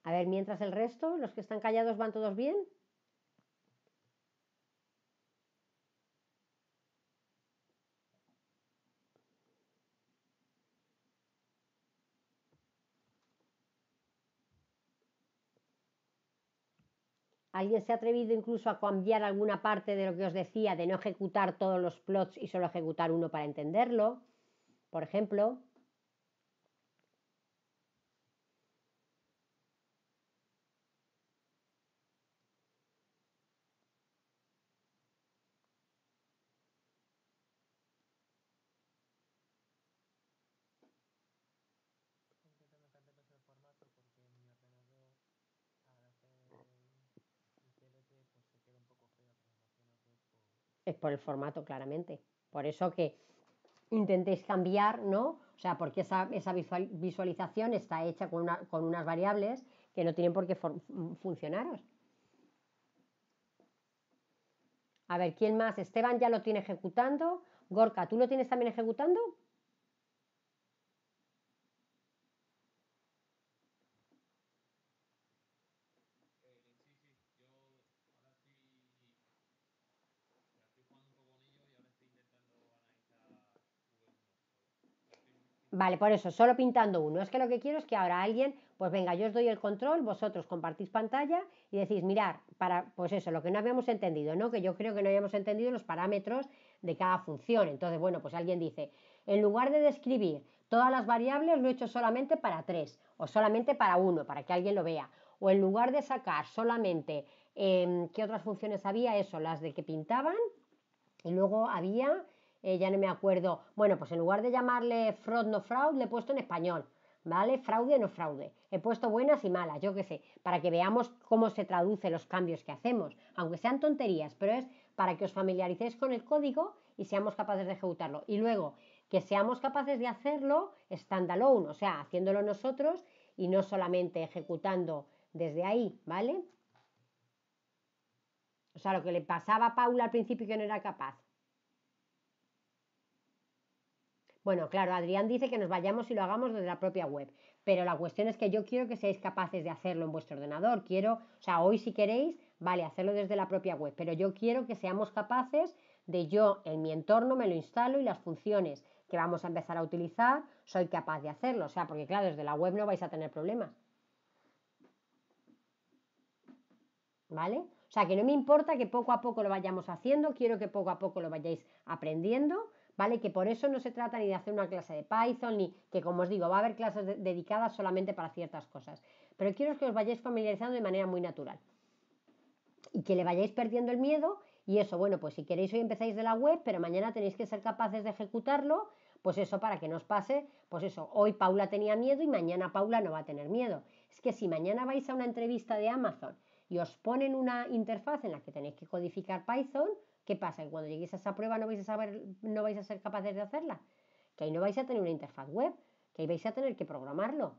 A ver, mientras el resto, los que están callados, ¿van todos bien? ¿Alguien se ha atrevido incluso a cambiar alguna parte de lo que os decía, de no ejecutar todos los plots y solo ejecutar uno para entenderlo? Por ejemplo. es por el formato, claramente. Por eso que intentéis cambiar, ¿no? O sea, porque esa visualización está hecha con unas variables que no tienen por qué funcionaros. A ver, ¿quién más? Esteban ya lo tiene ejecutando. Gorka, ¿tú lo tienes también ejecutando? Vale, por eso, solo pintando uno. Es que lo que quiero es que ahora alguien, pues venga, yo os doy el control, vosotros compartís pantalla y decís, mirar, pues eso, lo que no habíamos entendido, ¿no? Que yo creo que no habíamos entendido los parámetros de cada función. Entonces, bueno, pues alguien dice, en lugar de describir todas las variables, lo he hecho solamente para 3 o solamente para uno, para que alguien lo vea. O en lugar de sacar solamente, ¿qué otras funciones había? Eso, las de que pintaban y luego había, ya no me acuerdo, bueno, pues en lugar de llamarle fraud no fraud, le he puesto en español, ¿vale? Fraude no fraude. He puesto buenas y malas, yo qué sé, para que veamos cómo se traducen los cambios que hacemos, aunque sean tonterías, pero es para que os familiaricéis con el código y seamos capaces de ejecutarlo. Y luego, que seamos capaces de hacerlo standalone, o sea, haciéndolo nosotros y no solamente ejecutando desde ahí, ¿vale? O sea, lo que le pasaba a Paula al principio que no era capaz. Bueno, claro, Adrián dice que nos vayamos y lo hagamos desde la propia web, pero la cuestión es que yo quiero que seáis capaces de hacerlo en vuestro ordenador. Quiero, o sea, hoy si queréis, vale, hacerlo desde la propia web, pero yo quiero que seamos capaces de yo en mi entorno me lo instalo y las funciones que vamos a empezar a utilizar, soy capaz de hacerlo. O sea, porque claro, desde la web no vais a tener problemas, ¿vale? O sea, que no me importa que poco a poco lo vayamos haciendo, quiero que poco a poco lo vayáis aprendiendo, ¿vale? Que por eso no se trata ni de hacer una clase de Python, ni que, como os digo, va a haber clases dedicadas solamente para ciertas cosas. Pero quiero que os vayáis familiarizando de manera muy natural y que le vayáis perdiendo el miedo. Y eso, bueno, pues si queréis hoy empezáis de la web, pero mañana tenéis que ser capaces de ejecutarlo, pues eso para que no os pase, pues eso, hoy Paula tenía miedo y mañana Paula no va a tener miedo. Es que si mañana vais a una entrevista de Amazon y os ponen una interfaz en la que tenéis que codificar Python, ¿qué pasa? Que cuando lleguéis a esa prueba no vais a saber, no vais a ser capaces de hacerla. Que ahí no vais a tener una interfaz web, que ahí vais a tener que programarlo.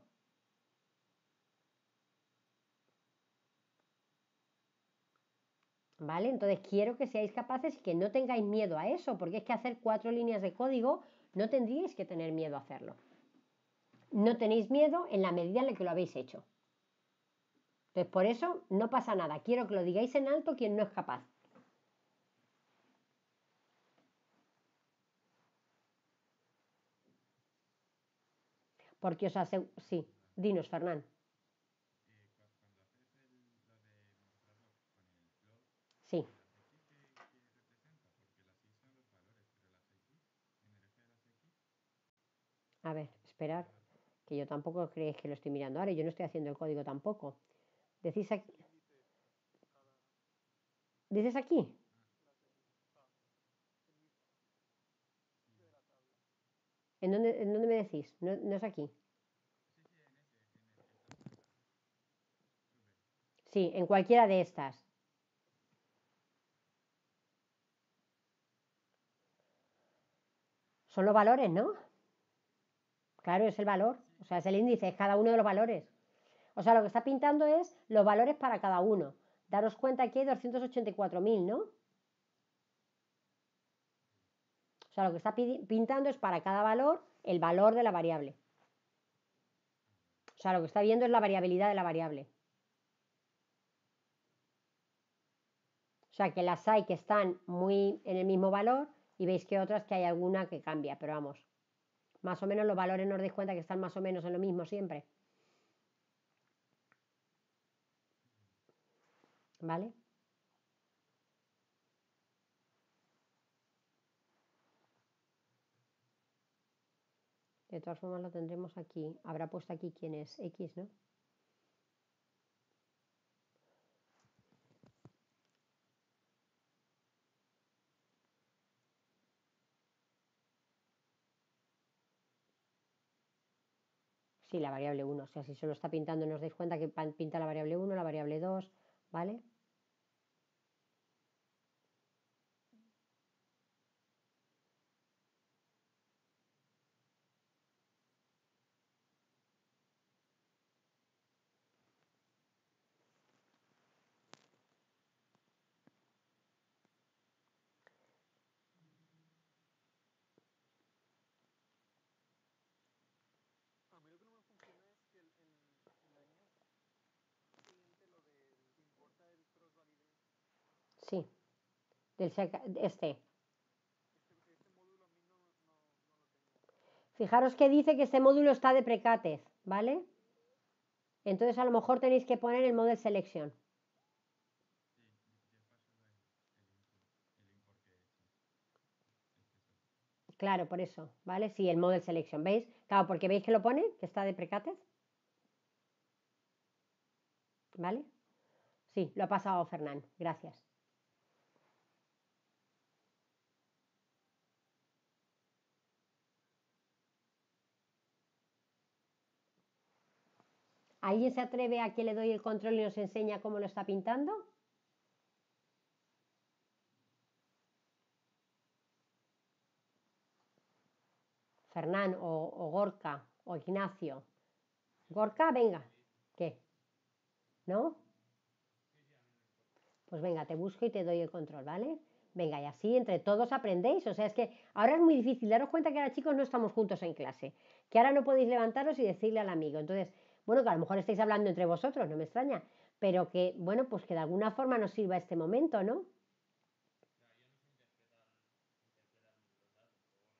¿Vale? Entonces quiero que seáis capaces y que no tengáis miedo a eso, porque es que hacer 4 líneas de código no tendríais que tener miedo a hacerlo. No tenéis miedo en la medida en la que lo habéis hecho. Entonces por eso no pasa nada. Quiero que lo digáis en alto quien no es capaz. Porque os aseguro... Sí, dinos, Fernán. Sí, a ver, esperar, que yo tampoco creéis que lo estoy mirando ahora, yo no estoy haciendo el código tampoco. Decís aquí, ¿dices aquí? En dónde me decís? No, no es aquí. Sí, en cualquiera de estas. Son los valores, ¿no? Claro, es el valor. O sea, es el índice, es cada uno de los valores. O sea, lo que está pintando es los valores para cada uno. Daros cuenta que hay 284.000, ¿no? O sea, lo que está pintando es para cada valor el valor de la variable. O sea, lo que está viendo es la variabilidad de la variable. O sea, que las hay que están muy en el mismo valor y veis que otras que hay alguna que cambia, pero vamos, más o menos los valores nos dais cuenta que están más o menos en lo mismo siempre. ¿Vale? De todas formas lo tendremos aquí. Habrá puesto aquí quién es X, ¿no? Sí, la variable 1. O sea, si solo está pintando, nos dais cuenta que pinta la variable 1, la variable 2, ¿vale? Este. Fijaros que dice que este módulo está de Precatez, ¿vale? Entonces a lo mejor tenéis que poner el Model Selection. Claro, por eso, ¿vale? Sí, el Model Selection, ¿veis? Claro, porque veis que lo pone, que está de Precatez, ¿vale? Sí, lo ha pasado Fernán, gracias. ¿Alguien se atreve a que le doy el control y nos enseña cómo lo está pintando? Fernán o Gorka o Ignacio. Gorka, venga. ¿Qué? ¿No? Pues venga, te busco y te doy el control, ¿vale? Venga, y así entre todos aprendéis. O sea, es que ahora es muy difícil. Daros cuenta que ahora, chicos, no estamos juntos en clase. Que ahora no podéis levantaros y decirle al amigo. Entonces, bueno, que a lo mejor estáis hablando entre vosotros, no me extraña. Pero que, bueno, pues que de alguna forma nos sirva este momento, ¿no?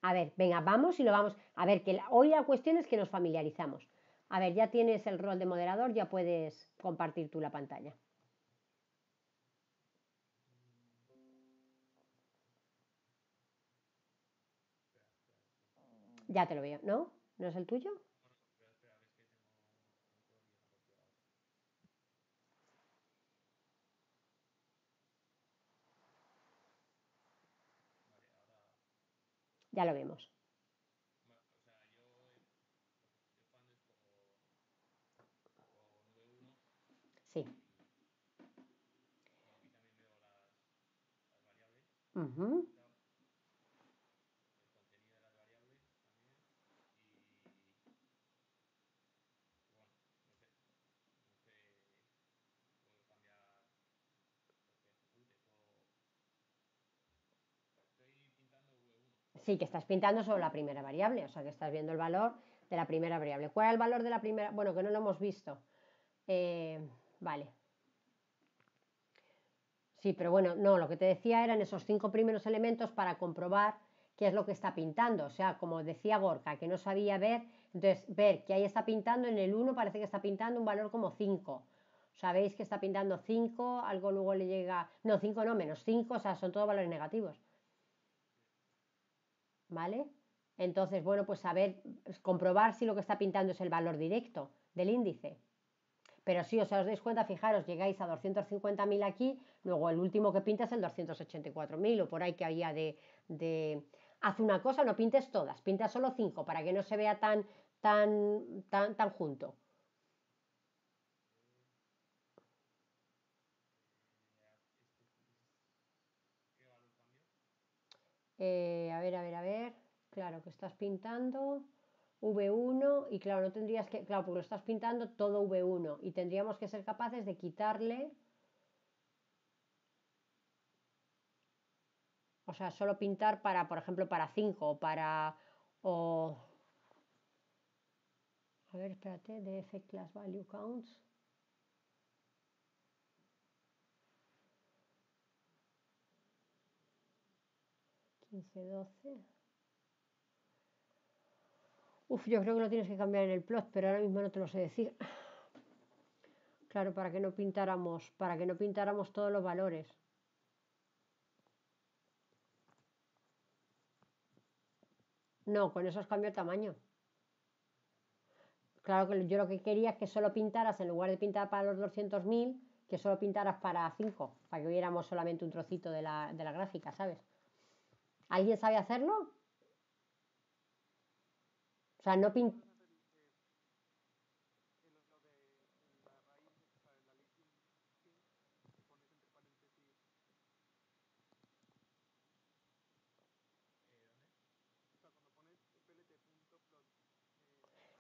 A ver, venga, vamos y lo vamos. A ver, que hoy la cuestión es que nos familiarizamos. A ver, ya tienes el rol de moderador, ya puedes compartir tú la pantalla. Ya te lo veo, ¿no? ¿No es el tuyo? Ya lo vemos. Sí. Ujú. Sí, que estás pintando sobre la primera variable, o sea que estás viendo el valor de la primera variable. ¿Cuál es el valor de la primera? Bueno, que no lo hemos visto. Vale. Sí, pero bueno, no, lo que te decía eran esos 5 primeros elementos para comprobar qué es lo que está pintando. O sea, como decía Gorka, que no sabía ver, entonces ver que ahí está pintando en el 1 parece que está pintando un valor como 5. Sabéis que está pintando 5, algo luego le llega, no, 5 no, menos 5, o sea, son todos valores negativos. ¿Vale? Entonces, bueno, pues saber, comprobar si lo que está pintando es el valor directo del índice. Pero si os dais cuenta, fijaros, llegáis a 250.000 aquí, luego el último que pinta es el 284.000 o por ahí que había de... Haz una cosa, no pintes todas, pinta solo 5 para que no se vea tan junto. A ver. Claro, que estás pintando V1 y claro, no tendrías que... Claro, porque lo estás pintando todo V1 y tendríamos que ser capaces de quitarle... O sea, solo pintar para, por ejemplo, para 5 o para... O... A ver, espérate, df class value counts. 15, 12. Uf, yo creo que lo tienes que cambiar en el plot, pero ahora mismo no te lo sé decir. Claro, para que no pintáramos todos los valores. No, con eso has cambiado el tamaño. Claro que yo lo que quería es que solo pintaras, en lugar de pintar para los 200.000, que solo pintaras para 5, para que viéramos solamente un trocito de la gráfica, ¿sabes? ¿Alguien sabe hacerlo? O sea, no pin...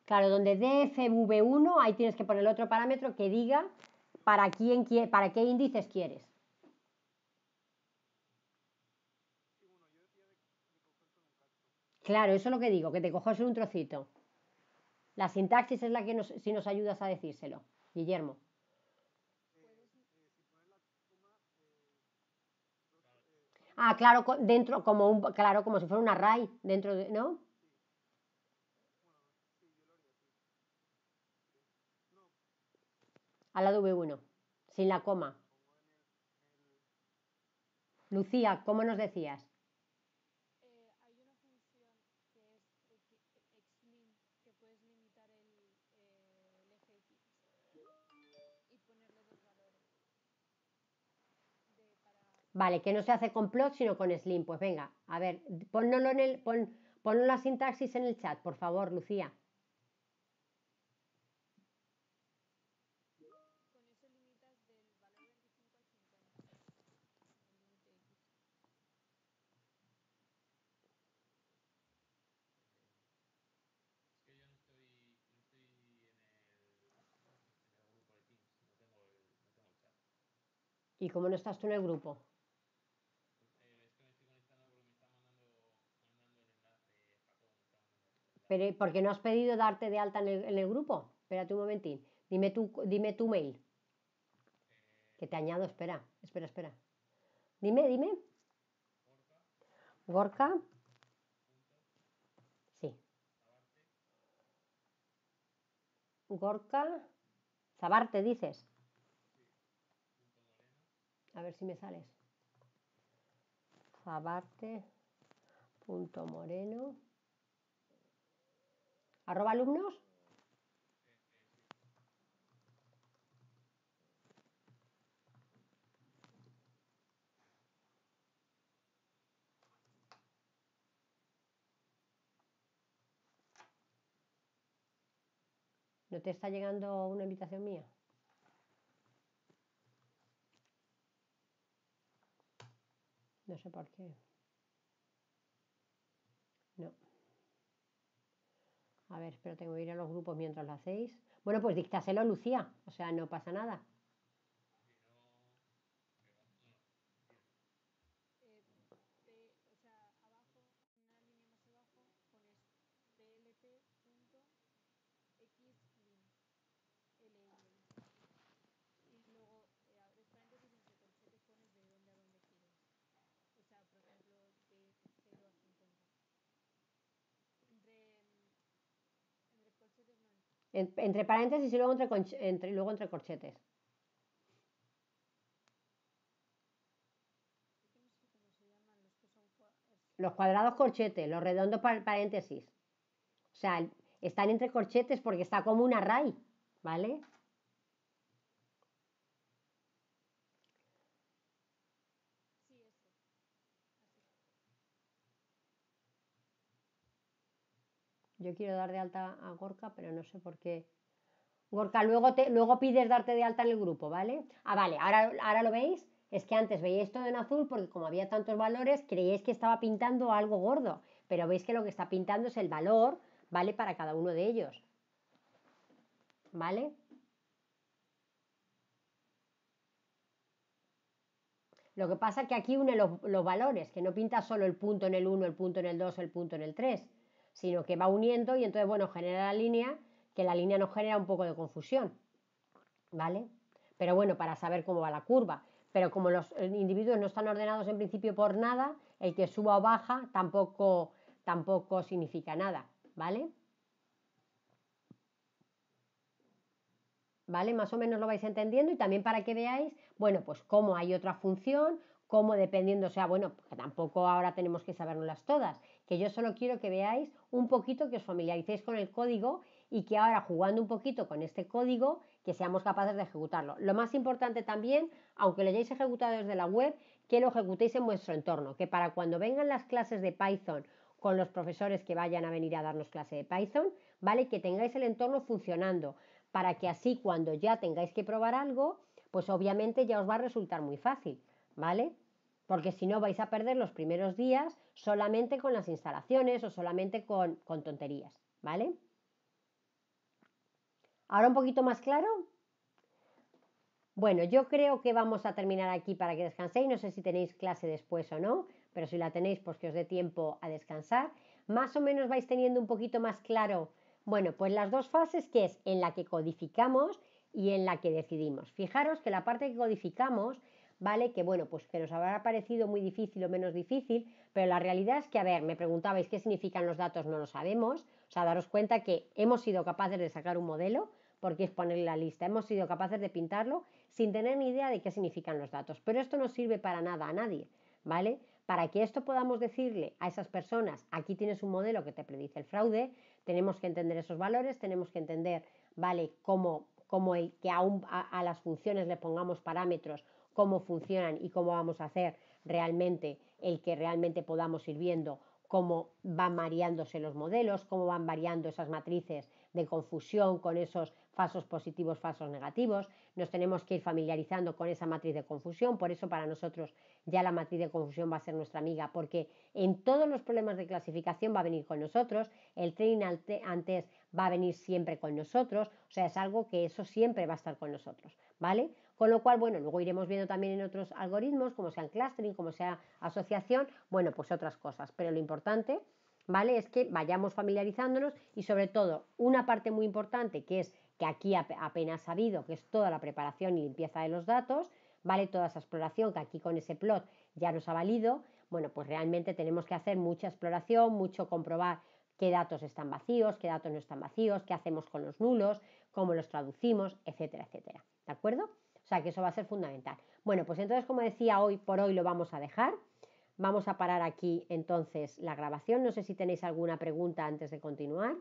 Claro, donde dfv1, ahí tienes que poner el otro parámetro que diga para qué índices quieres. Claro, eso es lo que digo, que te cojas un trocito. La sintaxis es la que si nos ayudas a decírselo, Guillermo. Ah, claro, dentro, claro, como si fuera un array, dentro de, ¿no? A la V1, sin la coma. Lucía, ¿cómo nos decías? Vale, que no se hace con plot, sino con slim. Pues venga, a ver, ponlo la sintaxis en el chat, por favor, Lucía. ¿Y cómo no estás tú en el grupo? Pero ¿por qué no has pedido darte de alta en el grupo? Espérate un momentín. Dime tu mail. Que te añado, espera. Dime. Gorka. Sí. Gorka. Zabarte, dices. A ver si me sales. Zabarte.moreno. ¿alumnos? ¿No te está llegando una invitación mía? No sé por qué. No. A ver, espero, tengo que ir a los grupos mientras lo hacéis. Bueno, pues díctaselo, Lucía. O sea, no pasa nada. Entre paréntesis y luego entre corchetes. Los cuadrados corchetes, los redondos paréntesis. O sea, están entre corchetes porque está como un array, ¿vale? Yo quiero dar de alta a Gorka, pero no sé por qué. Gorka, luego pides darte de alta en el grupo, ¿vale? Ah, vale, ahora lo veis. Es que antes veíais todo en azul porque como había tantos valores, creíais que estaba pintando algo gordo. Pero veis que lo que está pintando es el valor, ¿vale? Para cada uno de ellos, ¿vale? Lo que pasa es que aquí une los valores, que no pinta solo el punto en el 1, el punto en el 2, el punto en el 3, sino que va uniendo y entonces, bueno, genera la línea, que la línea nos genera un poco de confusión, ¿vale? Pero bueno, para saber cómo va la curva. Pero como los individuos no están ordenados en principio por nada, el que suba o baja tampoco significa nada, ¿vale? ¿Vale? Más o menos lo vais entendiendo y también para que veáis, bueno, pues cómo hay otra función, cómo dependiendo, o sea, bueno, que tampoco ahora tenemos que sabernoslas todas, que yo solo quiero que veáis un poquito, que os familiaricéis con el código y que ahora jugando un poquito con este código, que seamos capaces de ejecutarlo. Lo más importante también, aunque lo hayáis ejecutado desde la web, que lo ejecutéis en vuestro entorno, que para cuando vengan las clases de Python con los profesores que vayan a venir a darnos clase de Python, ¿vale? Que tengáis el entorno funcionando, para que así cuando ya tengáis que probar algo, pues obviamente ya os va a resultar muy fácil, ¿vale? Porque si no vais a perder los primeros días solamente con las instalaciones o solamente con tonterías, ¿vale? Ahora un poquito más claro. Bueno, yo creo que vamos a terminar aquí para que descanséis. No sé si tenéis clase después o no, pero si la tenéis, pues que os dé tiempo a descansar. Más o menos vais teniendo un poquito más claro, bueno, pues las dos fases, que es en la que codificamos y en la que decidimos. Fijaros que la parte que codificamos ¿vale? Que bueno, pues que nos habrá parecido muy difícil o menos difícil, pero la realidad es que, a ver, me preguntabais qué significan los datos, no lo sabemos, o sea, daros cuenta que hemos sido capaces de sacar un modelo, porque es ponerle la lista, hemos sido capaces de pintarlo sin tener ni idea de qué significan los datos, pero esto no sirve para nada a nadie, ¿vale? Para que esto podamos decirle a esas personas, aquí tienes un modelo que te predice el fraude, tenemos que entender esos valores, tenemos que entender, ¿vale?, cómo que a las funciones le pongamos parámetros, cómo funcionan y cómo vamos a hacer realmente el que realmente podamos ir viendo cómo van variándose los modelos, cómo van variando esas matrices de confusión con esos falsos positivos, falsos negativos. Nos tenemos que ir familiarizando con esa matriz de confusión, por eso para nosotros ya la matriz de confusión va a ser nuestra amiga, porque en todos los problemas de clasificación va a venir con nosotros, el training antes va a venir siempre con nosotros, o sea, es algo que eso siempre va a estar con nosotros, ¿vale? Con lo cual, bueno, luego iremos viendo también en otros algoritmos, como sean clustering, como sea asociación, bueno, pues otras cosas, pero lo importante, ¿vale?, es que vayamos familiarizándonos y sobre todo una parte muy importante que es que aquí apenas sabido, que es toda la preparación y limpieza de los datos, ¿vale?, toda esa exploración que aquí con ese plot ya nos ha valido, bueno, pues realmente tenemos que hacer mucha exploración, mucho comprobar qué datos están vacíos, qué datos no están vacíos, qué hacemos con los nulos, cómo los traducimos, etcétera, etcétera, ¿de acuerdo? O sea que eso va a ser fundamental. Bueno, pues entonces, como decía, hoy por hoy lo vamos a dejar. Vamos a parar aquí entonces la grabación. No sé si tenéis alguna pregunta antes de continuar.